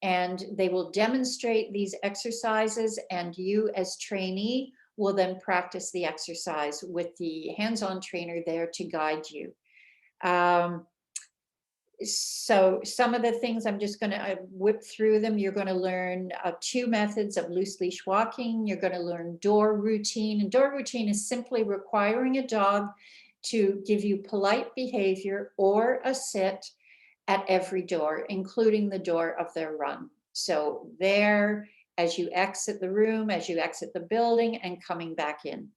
[SPEAKER 1] and they will demonstrate these exercises, and you as trainee will then practice the exercise with the hands-on trainer there to guide you. So some of the things, I'm just going to whip through them. You're going to learn 2 methods of loose leash walking. You're going to learn door routine. And door routine is simply requiring a dog to give you polite behavior or a sit at every door, including the door of their run. So there, as you exit the room, as you exit the building, and coming back in,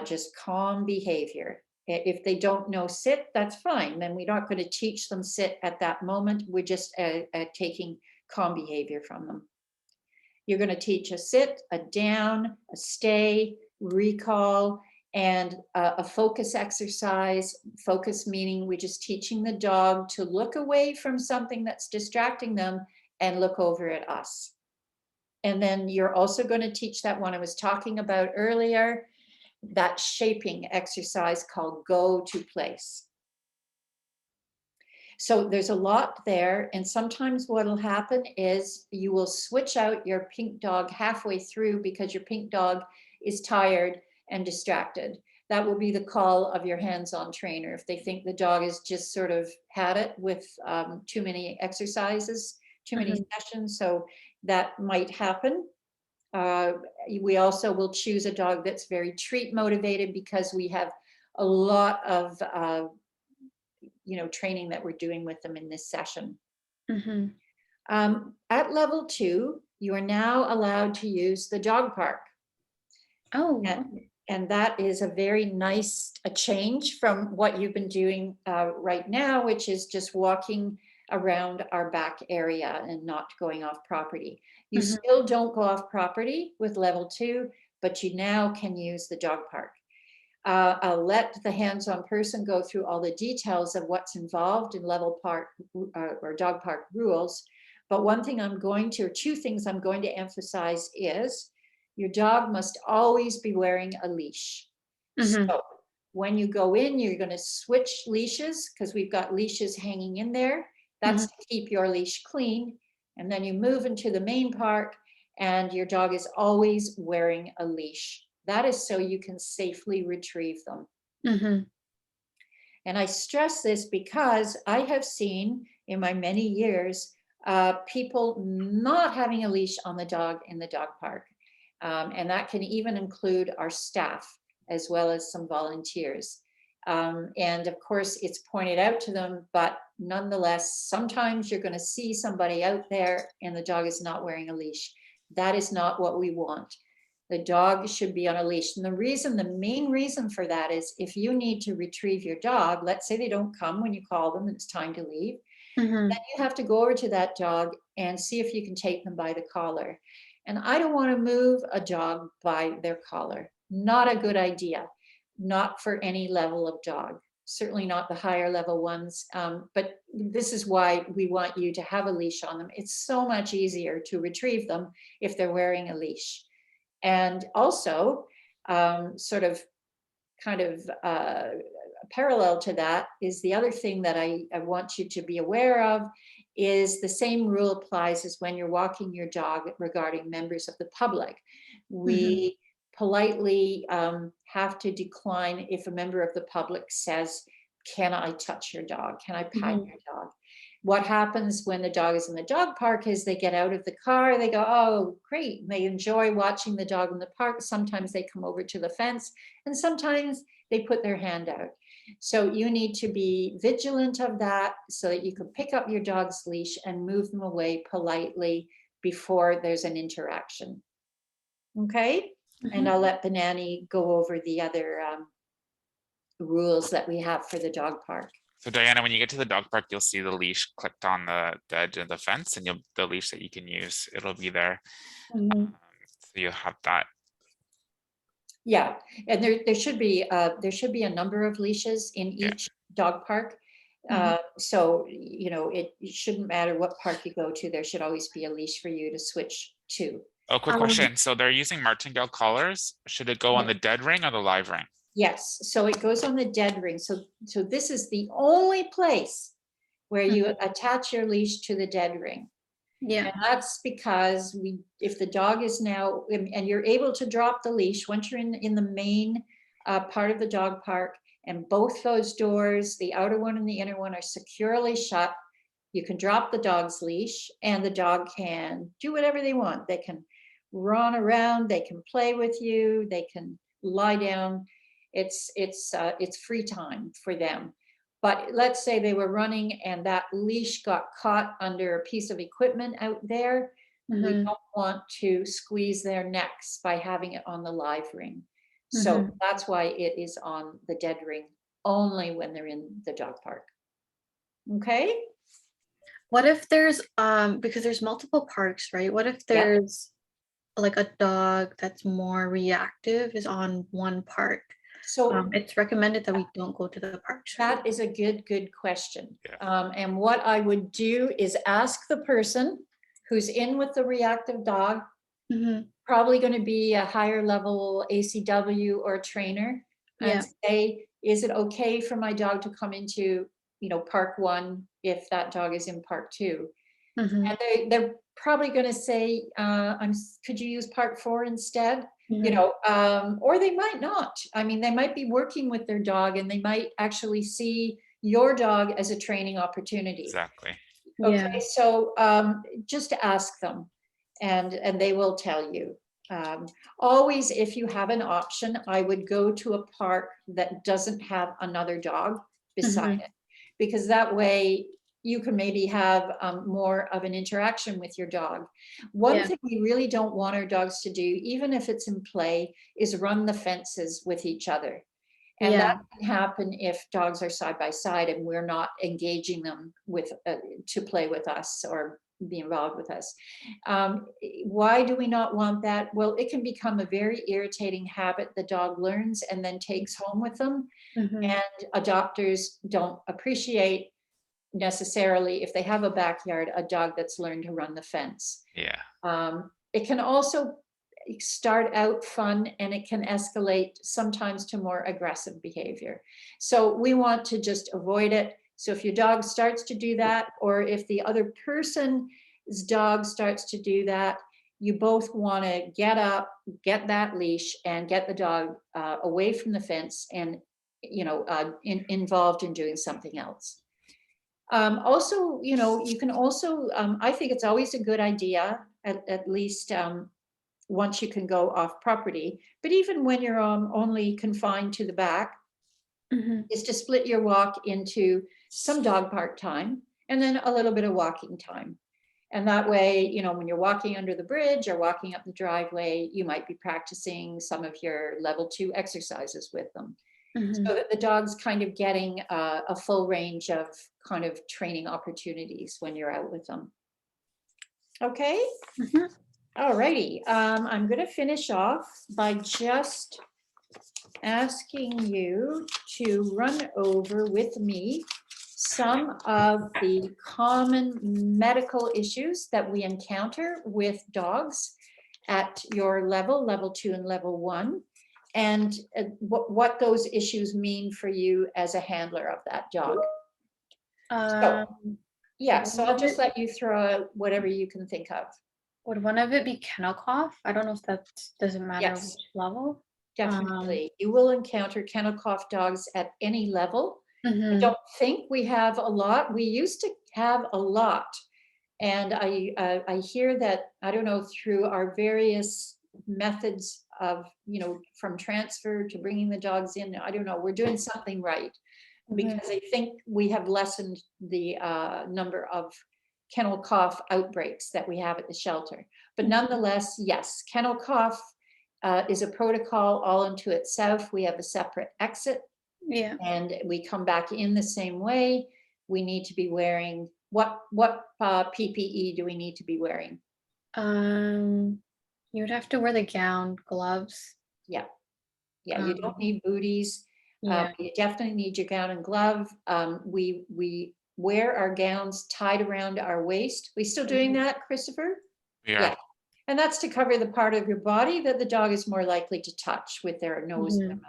[SPEAKER 1] just calm behavior. If they don't know sit, that's fine. Then we're not going to teach them sit at that moment. We're just taking calm behavior from them. You're going to teach a sit, a down, a stay, recall, and a focus exercise. Focus meaning we're just teaching the dog to look away from something that's distracting them and look over at us. And then you're also going to teach that one I was talking about earlier, that shaping exercise called go to place. So there's a lot there, and sometimes what will happen is you will switch out your pink dog halfway through because your pink dog is tired and distracted. That will be the call of your hands-on trainer if they think the dog has just sort of had it with too many exercises, too many sessions. So that might happen. We also will choose a dog that's very treat motivated, because we have a lot of training that we're doing with them in this session. At level 2, you are now allowed to use the dog park.
[SPEAKER 2] Oh.
[SPEAKER 1] And that is a very nice a change from what you've been doing right now, which is just walking around our back area and not going off property. You
[SPEAKER 2] Mhm.
[SPEAKER 1] still don't go off property with level 2, but you now can use the dog park. I'll let the hands-on person go through all the details of what's involved in level park or dog park rules. But one thing I'm going to, or two things I'm going to emphasize is your dog must always be wearing a leash.
[SPEAKER 2] Mhm.
[SPEAKER 1] So when you go in, you're going to switch leashes because we've got leashes hanging in there. That's to keep your leash clean. And then you move into the main park and your dog is always wearing a leash. That is so you can safely retrieve them.
[SPEAKER 2] Mhm.
[SPEAKER 1] And I stress this because I have seen in my many years people not having a leash on the dog in the dog park. And that can even include our staff as well as some volunteers. And of course, it's pointed out to them, but nonetheless, sometimes you're going to see somebody out there and the dog is not wearing a leash. That is not what we want. The dog should be on a leash. And the main reason for that is if you need to retrieve your dog, let's say they don't come when you call them and it's time to leave,
[SPEAKER 2] Mhm.
[SPEAKER 1] then you have to go over to that dog and see if you can take them by the collar. And I don't want to move a dog by their collar. Not a good idea. Not for any level of dog. Certainly not the higher level ones. But this is why we want you to have a leash on them. It's so much easier to retrieve them if they're wearing a leash. And also, sort of kind of parallel to that is the other thing that I want you to be aware of is the same rule applies as when you're walking your dog regarding members of the public. We politely have to decline if a member of the public says, can I touch your dog? Can I pat
[SPEAKER 2] Mhm.
[SPEAKER 1] your dog? What happens when the dog is in the dog park is they get out of the car, they go, oh, great. And they enjoy watching the dog in the park. Sometimes they come over to the fence and sometimes they put their hand out. So you need to be vigilant of that so that you can pick up your dog's leash and move them away politely before there's an interaction. Okay? And
[SPEAKER 2] Mhm.
[SPEAKER 1] I'll let the nanny go over the other rules that we have for the dog park.
[SPEAKER 3] So Diana, when you get to the dog park, you'll see the leash clicked on the edge of the fence, and the leash that you can use, it'll be there.
[SPEAKER 2] Mhm.
[SPEAKER 3] So you'll have that.
[SPEAKER 1] Yeah, and there should be a number of leashes in
[SPEAKER 3] Yeah.
[SPEAKER 1] each dog park. So you know it shouldn't matter what park you go to. There should always be a leash for you to switch to.
[SPEAKER 3] Oh, quick
[SPEAKER 2] Um,
[SPEAKER 3] question. So they're using martingale collars. Should it go on the dead ring or the live ring?
[SPEAKER 1] Yes, so it goes on the dead ring. So this is the only place where you attach your leash to the dead ring.
[SPEAKER 2] Yeah.
[SPEAKER 1] And that's because if the dog is now, and you're able to drop the leash once you're in the main part of the dog park, and both those doors, the outer one and the inner one, are securely shut. You can drop the dog's leash, and the dog can do whatever they want. They can run around, they can play with you, they can lie down. It's free time for them. But let's say they were running and that leash got caught under a piece of equipment out there. We don't want to squeeze their necks by having it on the live ring. So that's why it is on the dead ring only when they're in the dog park. Okay?
[SPEAKER 2] What if there's because there's multiple parks, right? What if
[SPEAKER 1] Yeah.
[SPEAKER 2] there's like a dog that's more reactive is on one park?
[SPEAKER 1] So
[SPEAKER 2] It's recommended that we don't go to the parks.
[SPEAKER 1] that is a good question.
[SPEAKER 3] Yeah.
[SPEAKER 1] And what I would do is ask the person who's in with the reactive dog,
[SPEAKER 2] Mhm.
[SPEAKER 1] probably going to be a higher level ACW or trainer,
[SPEAKER 2] Yeah.
[SPEAKER 1] and say, is it okay for my dog to come into, park 1 if that dog is in park 2?
[SPEAKER 2] Mhm.
[SPEAKER 1] And they're probably going to say, could you use part 4 instead?
[SPEAKER 2] Mhm.
[SPEAKER 1] Or they might not. I mean, they might be working with their dog and they might actually see your dog as a training opportunity.
[SPEAKER 3] Exactly.
[SPEAKER 2] Yeah.
[SPEAKER 1] Okay, so just ask them and they will tell you. Always, if you have an option, I would go to a park that doesn't have another dog beside
[SPEAKER 2] Mhm.
[SPEAKER 1] it, because that way you can maybe have more of an interaction with your dog. One
[SPEAKER 2] Yeah.
[SPEAKER 1] thing we really don't want our dogs to do, even if it's in play, is run the fences with each other. And
[SPEAKER 2] Yeah.
[SPEAKER 1] that can happen if dogs are side by side and we're not engaging them with to play with us or be involved with us. Why do we not want that? Well, it can become a very irritating habit the dog learns and then takes home with them.
[SPEAKER 2] Mhm.
[SPEAKER 1] And adopters don't appreciate necessarily, if they have a backyard, a dog that's learned to run the fence.
[SPEAKER 3] Yeah.
[SPEAKER 1] It can also start out fun and it can escalate sometimes to more aggressive behavior. So we want to just avoid it. So if your dog starts to do that, or if the other person's dog starts to do that, you both want to get up, get that leash, and get the dog away from the fence and involved in doing something else. Also, you can also, I think it's always a good idea, at least once you can go off property, but even when you're only confined to the back,
[SPEAKER 2] Mhm.
[SPEAKER 1] is to split your walk into some dog park time and then a little bit of walking time. And that way, when you're walking under the bridge or walking up the driveway, you might be practicing some of your level 2 exercises with them.
[SPEAKER 2] Mhm.
[SPEAKER 1] So that the dog's kind of getting a full range of kind of training opportunities when you're out with them. Okay,
[SPEAKER 2] Mhm.
[SPEAKER 1] all righty. I'm going to finish off by just asking you to run over with me some of the common medical issues that we encounter with dogs at your level 2 and level 1, and what those issues mean for you as a handler of that dog. So,
[SPEAKER 2] Um,
[SPEAKER 1] yeah,
[SPEAKER 2] would
[SPEAKER 1] so
[SPEAKER 2] one
[SPEAKER 1] I'll
[SPEAKER 2] of
[SPEAKER 1] just
[SPEAKER 2] it
[SPEAKER 1] let you throw out whatever you can think of.
[SPEAKER 2] would one of it be kennel cough? I don't know if that doesn't matter
[SPEAKER 1] Yes,
[SPEAKER 2] which level.
[SPEAKER 1] definitely. You will encounter kennel cough dogs at any level. I
[SPEAKER 2] Mhm.
[SPEAKER 1] don't think we have a lot. We used to have a lot. And I hear that, I don't know, through our various methods of, from transfer to bringing the dogs in, I don't know, we're doing something right,
[SPEAKER 2] Mhm.
[SPEAKER 1] because I think we have lessened the number of kennel cough outbreaks that we have at the shelter. But
[SPEAKER 2] Mhm.
[SPEAKER 1] nonetheless, yes, kennel cough is a protocol all unto itself. We have a separate exit
[SPEAKER 2] Yeah.
[SPEAKER 1] and we come back in the same way. We need to be wearing what PPE do we need to be wearing?
[SPEAKER 2] Um, you would have to wear the gown, gloves.
[SPEAKER 1] Yeah, yeah. You don't
[SPEAKER 2] Um,
[SPEAKER 1] need booties.
[SPEAKER 2] yeah.
[SPEAKER 1] You definitely need your gown and glove. We wear our gowns tied around our waist. We still doing
[SPEAKER 2] Mhm.
[SPEAKER 1] that, Christopher?
[SPEAKER 3] Yeah.
[SPEAKER 1] Yeah. And that's to cover the part of your body that the dog is more likely to touch with their nose and their
[SPEAKER 2] Mhm.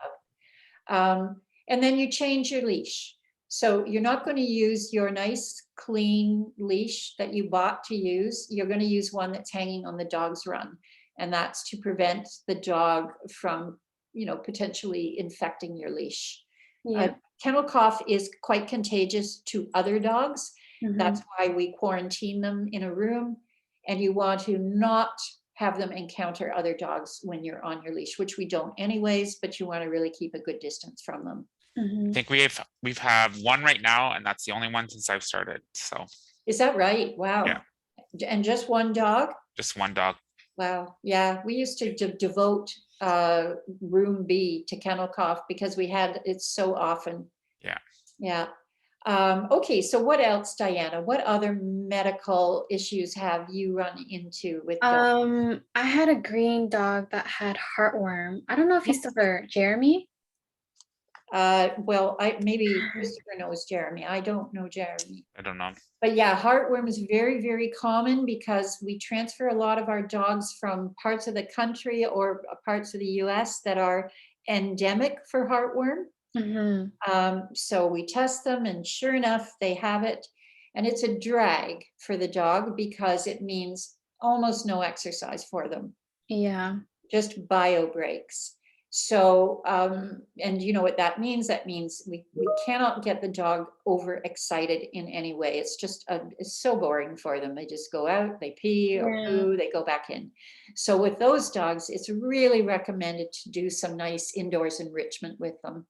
[SPEAKER 1] mouth. And then you change your leash. So you're not going to use your nice clean leash that you bought to use. You're going to use one that's hanging on the dog's run. And that's to prevent the dog from, potentially infecting your leash. Uh,
[SPEAKER 2] Yeah.
[SPEAKER 1] Kennel cough is quite contagious to other dogs. That's
[SPEAKER 2] Mhm.
[SPEAKER 1] why we quarantine them in a room. And you want to not have them encounter other dogs when you're on your leash, which we don't anyways, but you want to really keep a good distance from them.
[SPEAKER 3] I
[SPEAKER 2] Mhm.
[SPEAKER 3] think we've have one right now, and that's the only one since I've started. So
[SPEAKER 1] Is that right?
[SPEAKER 3] yeah,
[SPEAKER 1] Wow. And just one dog?
[SPEAKER 3] just one dog.
[SPEAKER 1] Wow. Yeah, we used to devote room B to kennel cough because we had it so often.
[SPEAKER 3] Yeah.
[SPEAKER 1] Yeah. Okay, so what else, Diana? What other medical issues have you run into with dogs?
[SPEAKER 2] I had a green dog that had heartworm. I don't know if he's still there. Jeremy?
[SPEAKER 1] Well, maybe Christopher knows Jeremy. I don't know Jeremy.
[SPEAKER 3] I don't know.
[SPEAKER 1] But yeah, heartworm is very, very common because we transfer a lot of our dogs from parts of the country or parts of the US that are endemic for heartworm.
[SPEAKER 2] Mhm.
[SPEAKER 1] So we test them, and sure enough, they have it. And it's a drag for the dog because it means almost no exercise for them,
[SPEAKER 2] Yeah.
[SPEAKER 1] just bio breaks. So, and you know what that means? That means we cannot get the dog overexcited in any way. It's just, it's so boring for them. They just go out, they pee or
[SPEAKER 2] Yeah.
[SPEAKER 1] poo, they go back in. So with those dogs, it's really recommended to do some nice indoors enrichment with them.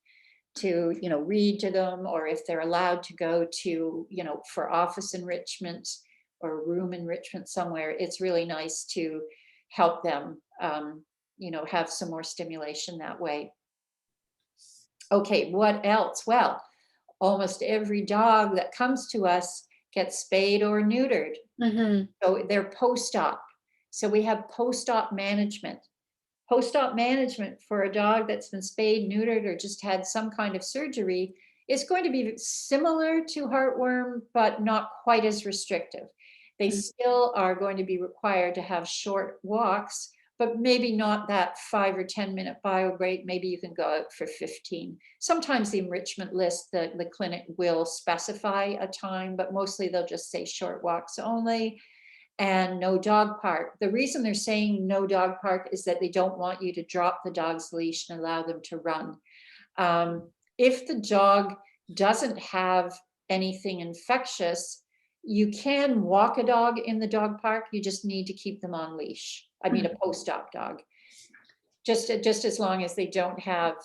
[SPEAKER 1] to, read to them, or if they're allowed to go to, for office enrichment or room enrichment somewhere, it's really nice to help them, have some more stimulation that way. Okay, what else? Well, almost every dog that comes to us gets spayed or neutered.
[SPEAKER 2] Mm-hmm.
[SPEAKER 1] So they're post-op. So we have post-op management. Post-op management for a dog that's been spayed, neutered, or just had some kind of surgery is going to be similar to heartworm, but not quite as restrictive. They still are going to be required to have short walks, but maybe not that 5 or 10-minute bio break. Maybe you can go out for 15. Sometimes the enrichment list, the clinic will specify a time, but mostly they'll just say short walks only. And no dog park. The reason they're saying no dog park is that they don't want you to drop the dog's leash and allow them to run. If the dog doesn't have anything infectious, you can walk a dog in the dog park. You just need to keep them on leash. I mean, a post-op dog. Just as long as they don't have,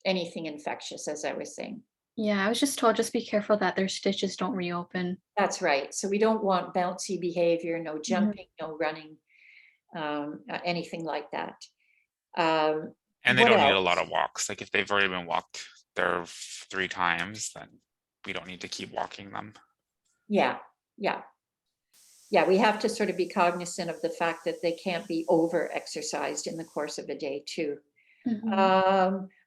[SPEAKER 1] anything infectious, as I was saying.
[SPEAKER 2] Yeah, I was just told just be careful that their stitches don't reopen.
[SPEAKER 1] That's right. So we don't want bouncy behavior, no jumping, no running, anything like that.
[SPEAKER 3] And they
[SPEAKER 1] What
[SPEAKER 3] don't need a lot
[SPEAKER 1] else?
[SPEAKER 3] of walks. Like if they've already been walked there 3 times, then we don't need to keep walking them.
[SPEAKER 1] Yeah, yeah. Yeah, we have to sort of be cognizant of the fact that they can't be over-exercised in the course of a day too.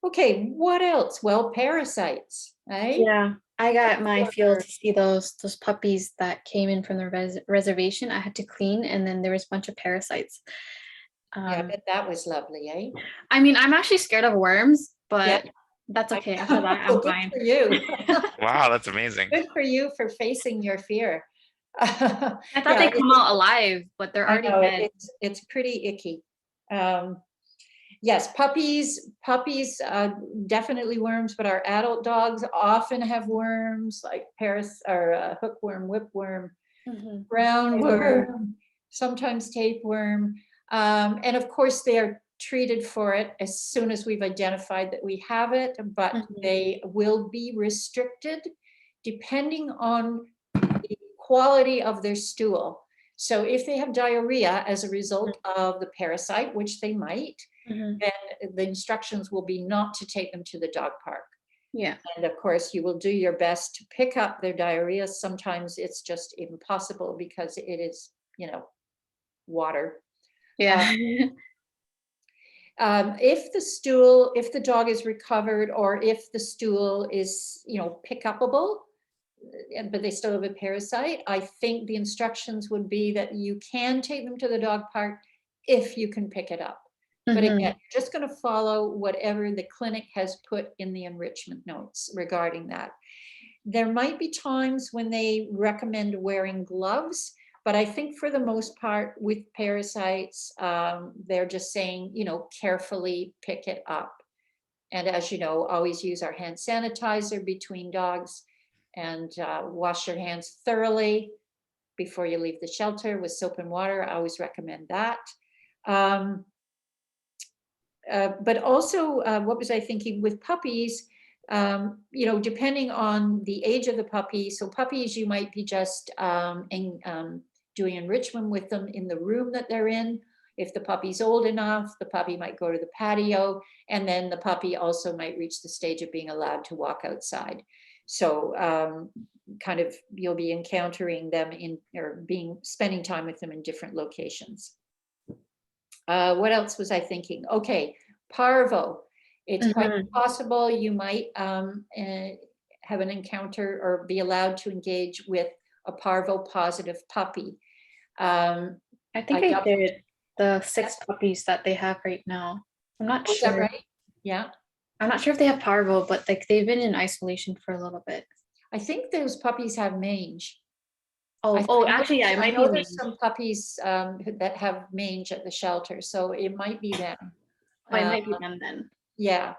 [SPEAKER 1] Okay, what else? Well, parasites, right?
[SPEAKER 2] Yeah, I got my feel to see those puppies that came in from the reservation. I had to clean, and then there was a bunch of parasites.
[SPEAKER 1] Yeah, I bet that was lovely, eh?
[SPEAKER 2] I mean, I'm actually scared of worms,
[SPEAKER 1] Yeah.
[SPEAKER 2] but that's okay. After that, I'm
[SPEAKER 1] Good
[SPEAKER 2] fine.
[SPEAKER 1] for you.
[SPEAKER 3] Wow, that's amazing.
[SPEAKER 1] Good for you for facing your fear.
[SPEAKER 2] I thought they come out alive, but they're already dead.
[SPEAKER 1] It's pretty icky. Yes, puppies, definitely worms, but our adult dogs often have worms like hookworm, whipworm, roundworm, sometimes tapeworm. And of course, they are treated for it as soon as we've identified that we have it, but they will be restricted depending on the quality of their stool. So if they have diarrhea as a result of the parasite, which they might, then the instructions will be not to take them to the dog park.
[SPEAKER 2] Yeah.
[SPEAKER 1] And of course, you will do your best to pick up their diarrhea. Sometimes it's just impossible because it is, water.
[SPEAKER 2] Yeah.
[SPEAKER 1] If the dog is recovered, or if the stool is, pick upable, but they still have a parasite, I think the instructions would be that you can take them to the dog park if you can pick it up. But again, you're just going to follow whatever the clinic has put in the enrichment notes regarding that. There might be times when they recommend wearing gloves, but I think for the most part with parasites, they're just saying, carefully pick it up. And as you know, always use our hand sanitizer between dogs, and wash your hands thoroughly before you leave the shelter with soap and water. I always recommend that. But also, what was I thinking with puppies? Depending on the age of the puppy. So puppies, you might be just doing enrichment with them in the room that they're in. If the puppy's old enough, the puppy might go to the patio, and then the puppy also might reach the stage of being allowed to walk outside. So kind of you'll be encountering them spending time with them in different locations. What else was I thinking? Okay, parvo. It's quite possible you might have an encounter or be allowed to engage with a parvo positive puppy.
[SPEAKER 2] I think I did the 6 puppies that they have right now. I'm not sure.
[SPEAKER 1] Is that right? Yeah.
[SPEAKER 2] I'm not sure if they have parvo, but like they've been in isolation for a little bit.
[SPEAKER 1] I think those puppies have mange.
[SPEAKER 2] Actually, yeah, it might be mange.
[SPEAKER 1] There's some puppies that have mange at the shelter, so it might be them.
[SPEAKER 2] It might be them then.
[SPEAKER 1] Yeah.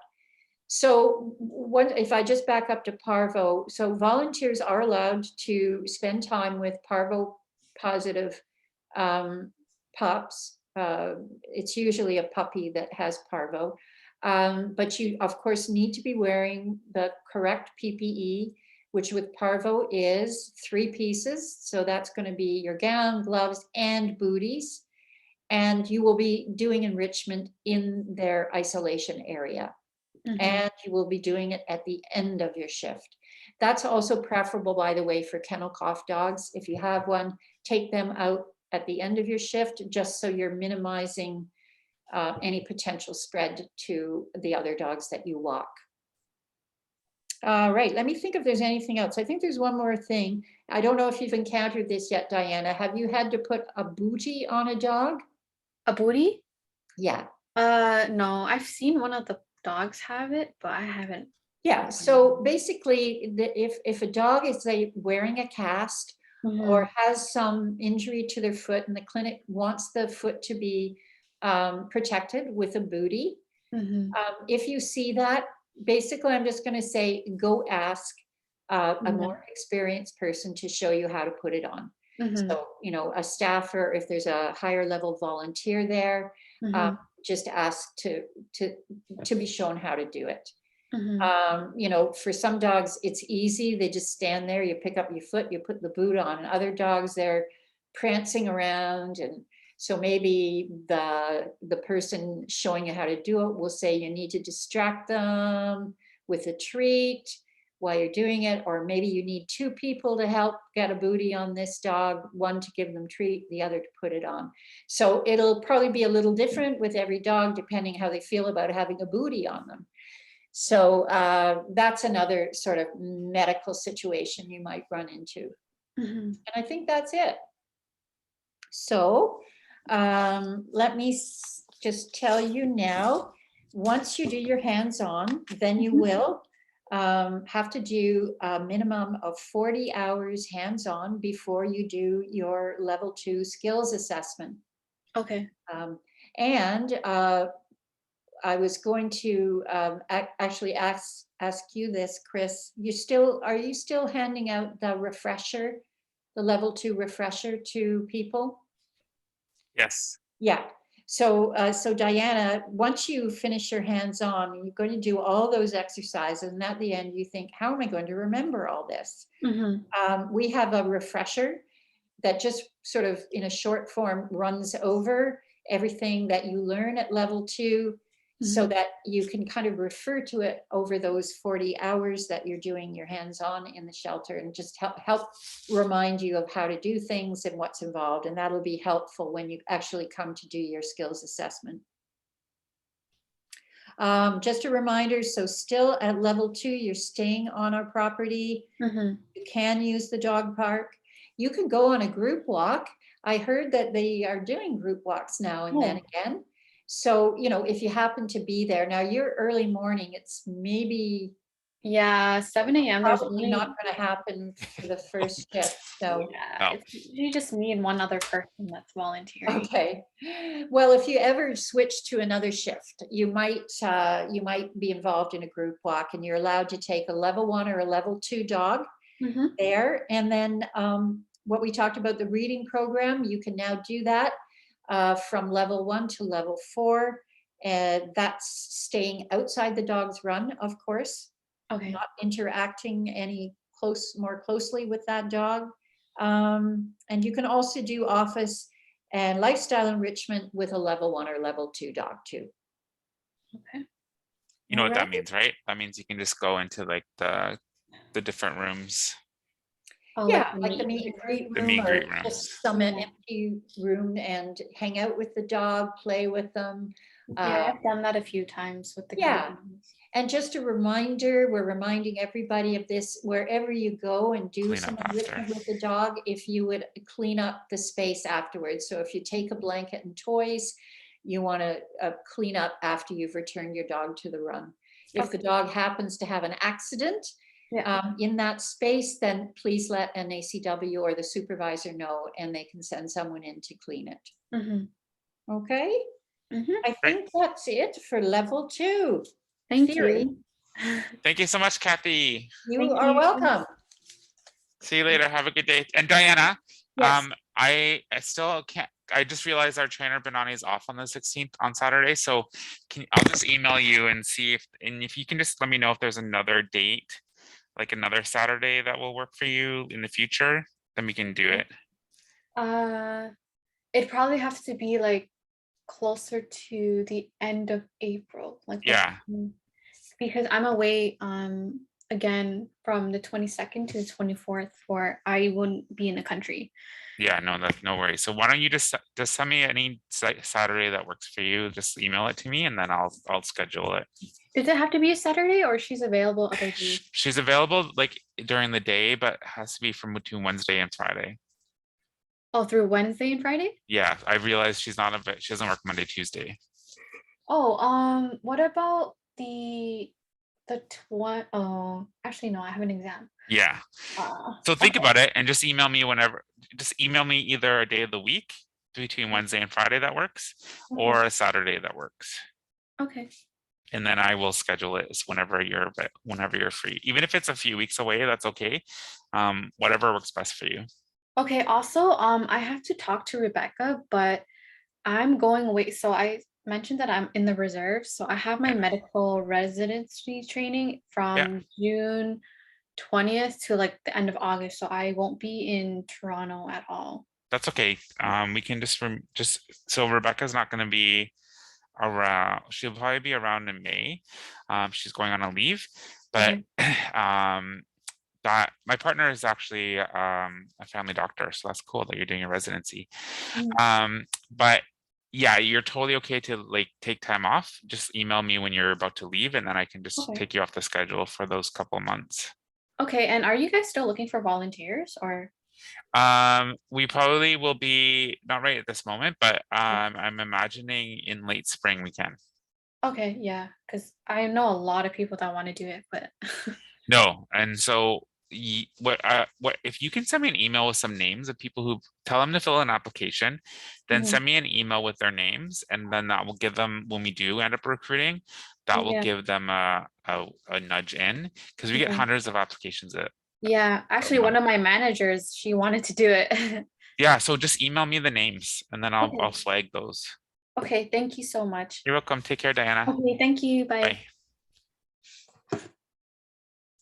[SPEAKER 1] So if I just back up to parvo, so volunteers are allowed to spend time with parvo positive pups. It's usually a puppy that has parvo. But you, of course, need to be wearing the correct PPE, which with parvo is 3 pieces. So that's going to be your gown, gloves, and booties. And you will be doing enrichment in their isolation area. And you will be doing it at the end of your shift. That's also preferable, by the way, for kennel cough dogs. If you have one, take them out at the end of your shift, just so you're minimizing any potential spread to the other dogs that you walk. All right, let me think if there's anything else. I think there's one more thing. I don't know if you've encountered this yet, Diana. Have you had to put a bootie on a dog?
[SPEAKER 2] A booty?
[SPEAKER 1] Yeah.
[SPEAKER 2] No, I've seen one of the dogs have it, but I haven't.
[SPEAKER 1] Yeah, so basically, if a dog is wearing a cast or has some injury to their foot and the clinic wants the foot to be protected with a bootie, if you see that, basically, I'm just going to say, go ask a more experienced person to show you how to put it on. So, a staffer, if there's a higher level volunteer there, just ask to be shown how to do it. For some dogs, it's easy. They just stand there, you pick up your foot, you put the boot on. And other dogs, they're prancing around. And so maybe the person showing you how to do it will say you need to distract them with a treat while you're doing it. Or maybe you need 2 people to help get a bootie on this dog, one to give them treat, the other to put it on. So it'll probably be a little different with every dog, depending how they feel about having a bootie on them. So that's another sort of medical situation you might run into. And I think that's it. So let me just tell you now, once you do your hands-on, then you will have to do a minimum of 40 hours hands-on before you do your level 2 skills assessment.
[SPEAKER 2] Okay.
[SPEAKER 1] And I was going to actually ask you this, Chris. Are you still handing out the refresher, the level 2 refresher to people?
[SPEAKER 3] Yes.
[SPEAKER 1] Yeah. So Diana, once you finish your hands-on, you're going to do all those exercises, and at the end you think, how am I going to remember all this? We have a refresher that just sort of in a short form runs over everything that you learn at level 2, so that you can kind of refer to it over those 40 hours that you're doing your hands-on in the shelter, and just help remind you of how to do things and what's involved. And that'll be helpful when you actually come to do your skills assessment. Just a reminder, so still at level 2, you're staying on our property. You can use the dog park. You can go on a group walk. I heard that they are doing group walks now and then again. So, if you happen to be there, now you're early morning, it's maybe
[SPEAKER 2] 7 a.m. There's
[SPEAKER 1] probably
[SPEAKER 2] only
[SPEAKER 1] not going to happen for the first shift. So,
[SPEAKER 2] it's usually just me and one other person that's volunteering.
[SPEAKER 1] okay. Well, if you ever switch to another shift, you might be involved in a group walk, and you're allowed to take a level 1 or a level 2 dog there. And then what we talked about, the reading program, you can now do that from level 1 to level 4. And that's staying outside the dog's run, of course.
[SPEAKER 2] Okay.
[SPEAKER 1] Not interacting more closely with that dog. And you can also do office and lifestyle enrichment with a level 1 or level 2 dog too.
[SPEAKER 2] Okay.
[SPEAKER 3] You know what that means, right? That means you can just go into like the different rooms.
[SPEAKER 2] Oh,
[SPEAKER 1] Yeah, like the meet and greet room,
[SPEAKER 3] The meet and greet
[SPEAKER 1] or
[SPEAKER 3] rooms.
[SPEAKER 1] just some empty room and hang out with the dog, play with them.
[SPEAKER 2] Yeah, I've done that a few times with the
[SPEAKER 1] kittens. And just a reminder, we're reminding everybody of this, wherever you go and do some enrichment with the dog, if you would clean up the space afterwards. So if you take a blanket and toys, you want to clean up after you've returned your dog to the run. If the dog happens to have an accident in that space, then please let an ACW or the supervisor know, and they can send someone in to clean it. Okay? I think that's it for level 2.
[SPEAKER 2] Thank you.
[SPEAKER 3] Thank you so much, Kathy.
[SPEAKER 1] You are welcome.
[SPEAKER 3] See you later. Have a good day. And Diana,
[SPEAKER 1] yes.
[SPEAKER 3] I still can't, I just realized our trainer Benani is off on the 16th on Saturday, so I'll just email you and see if you can just let me know if there's another date, like another Saturday that will work for you in the future, then we can do it.
[SPEAKER 2] It'd probably have to be like closer to the end of April, like
[SPEAKER 3] Yeah.
[SPEAKER 2] because I'm away again from the 22nd to the 24th for I wouldn't be in the country.
[SPEAKER 3] Yeah, no, that's no worries. So why don't you just send me any Saturday that works for you? Just email it to me and then I'll schedule it.
[SPEAKER 2] Does it have to be a Saturday or she's available other days?
[SPEAKER 3] She's available like during the day, but has to be from between Wednesday and Friday.
[SPEAKER 2] Oh, through Wednesday and Friday?
[SPEAKER 3] Yeah, I realized she doesn't work Monday, Tuesday.
[SPEAKER 2] Oh, what about the oh, actually no, I have an exam.
[SPEAKER 3] Yeah. So think
[SPEAKER 2] Okay.
[SPEAKER 3] about it and just email me whenever. Just email me either a day of the week between Wednesday and Friday that works, or a Saturday that works.
[SPEAKER 2] Okay.
[SPEAKER 3] And then I will schedule it whenever you're free. Even if it's a few weeks away, that's okay. Whatever works best for you.
[SPEAKER 2] Okay, also, I have to talk to Rebecca, but I'm going away. So I mentioned that I'm in the reserve. So I have my medical residency training from June 20th to like the end of August. So I won't be in Toronto at all.
[SPEAKER 3] That's okay. We can just so Rebecca's not going to be around. She'll probably be around in May. She's going on a leave, but that my partner is actually a family doctor, so that's cool that you're doing a residency. But yeah, you're totally okay to like take time off. Just email me when you're about to leave, and then I can just take you off the schedule for those couple months.
[SPEAKER 2] Okay, and are you guys still looking for volunteers or?
[SPEAKER 3] We probably will be not right at this moment, but I'm imagining in late spring we can.
[SPEAKER 2] Okay, yeah, because I know a lot of people that want to do it, but
[SPEAKER 3] No, and so what if you can send me an email with some names of people who tell them to fill an application, then send me an email with their names, and then that will give them when we do end up recruiting, that will give them a nudge in because we get hundreds of applications
[SPEAKER 2] yeah, actually one of my managers, she wanted to do it.
[SPEAKER 3] Yeah, so just email me the names and then I'll flag those.
[SPEAKER 2] Okay, thank you so much.
[SPEAKER 3] You're welcome. Take care, Diana.
[SPEAKER 2] Okay, thank you. Bye.
[SPEAKER 3] Bye.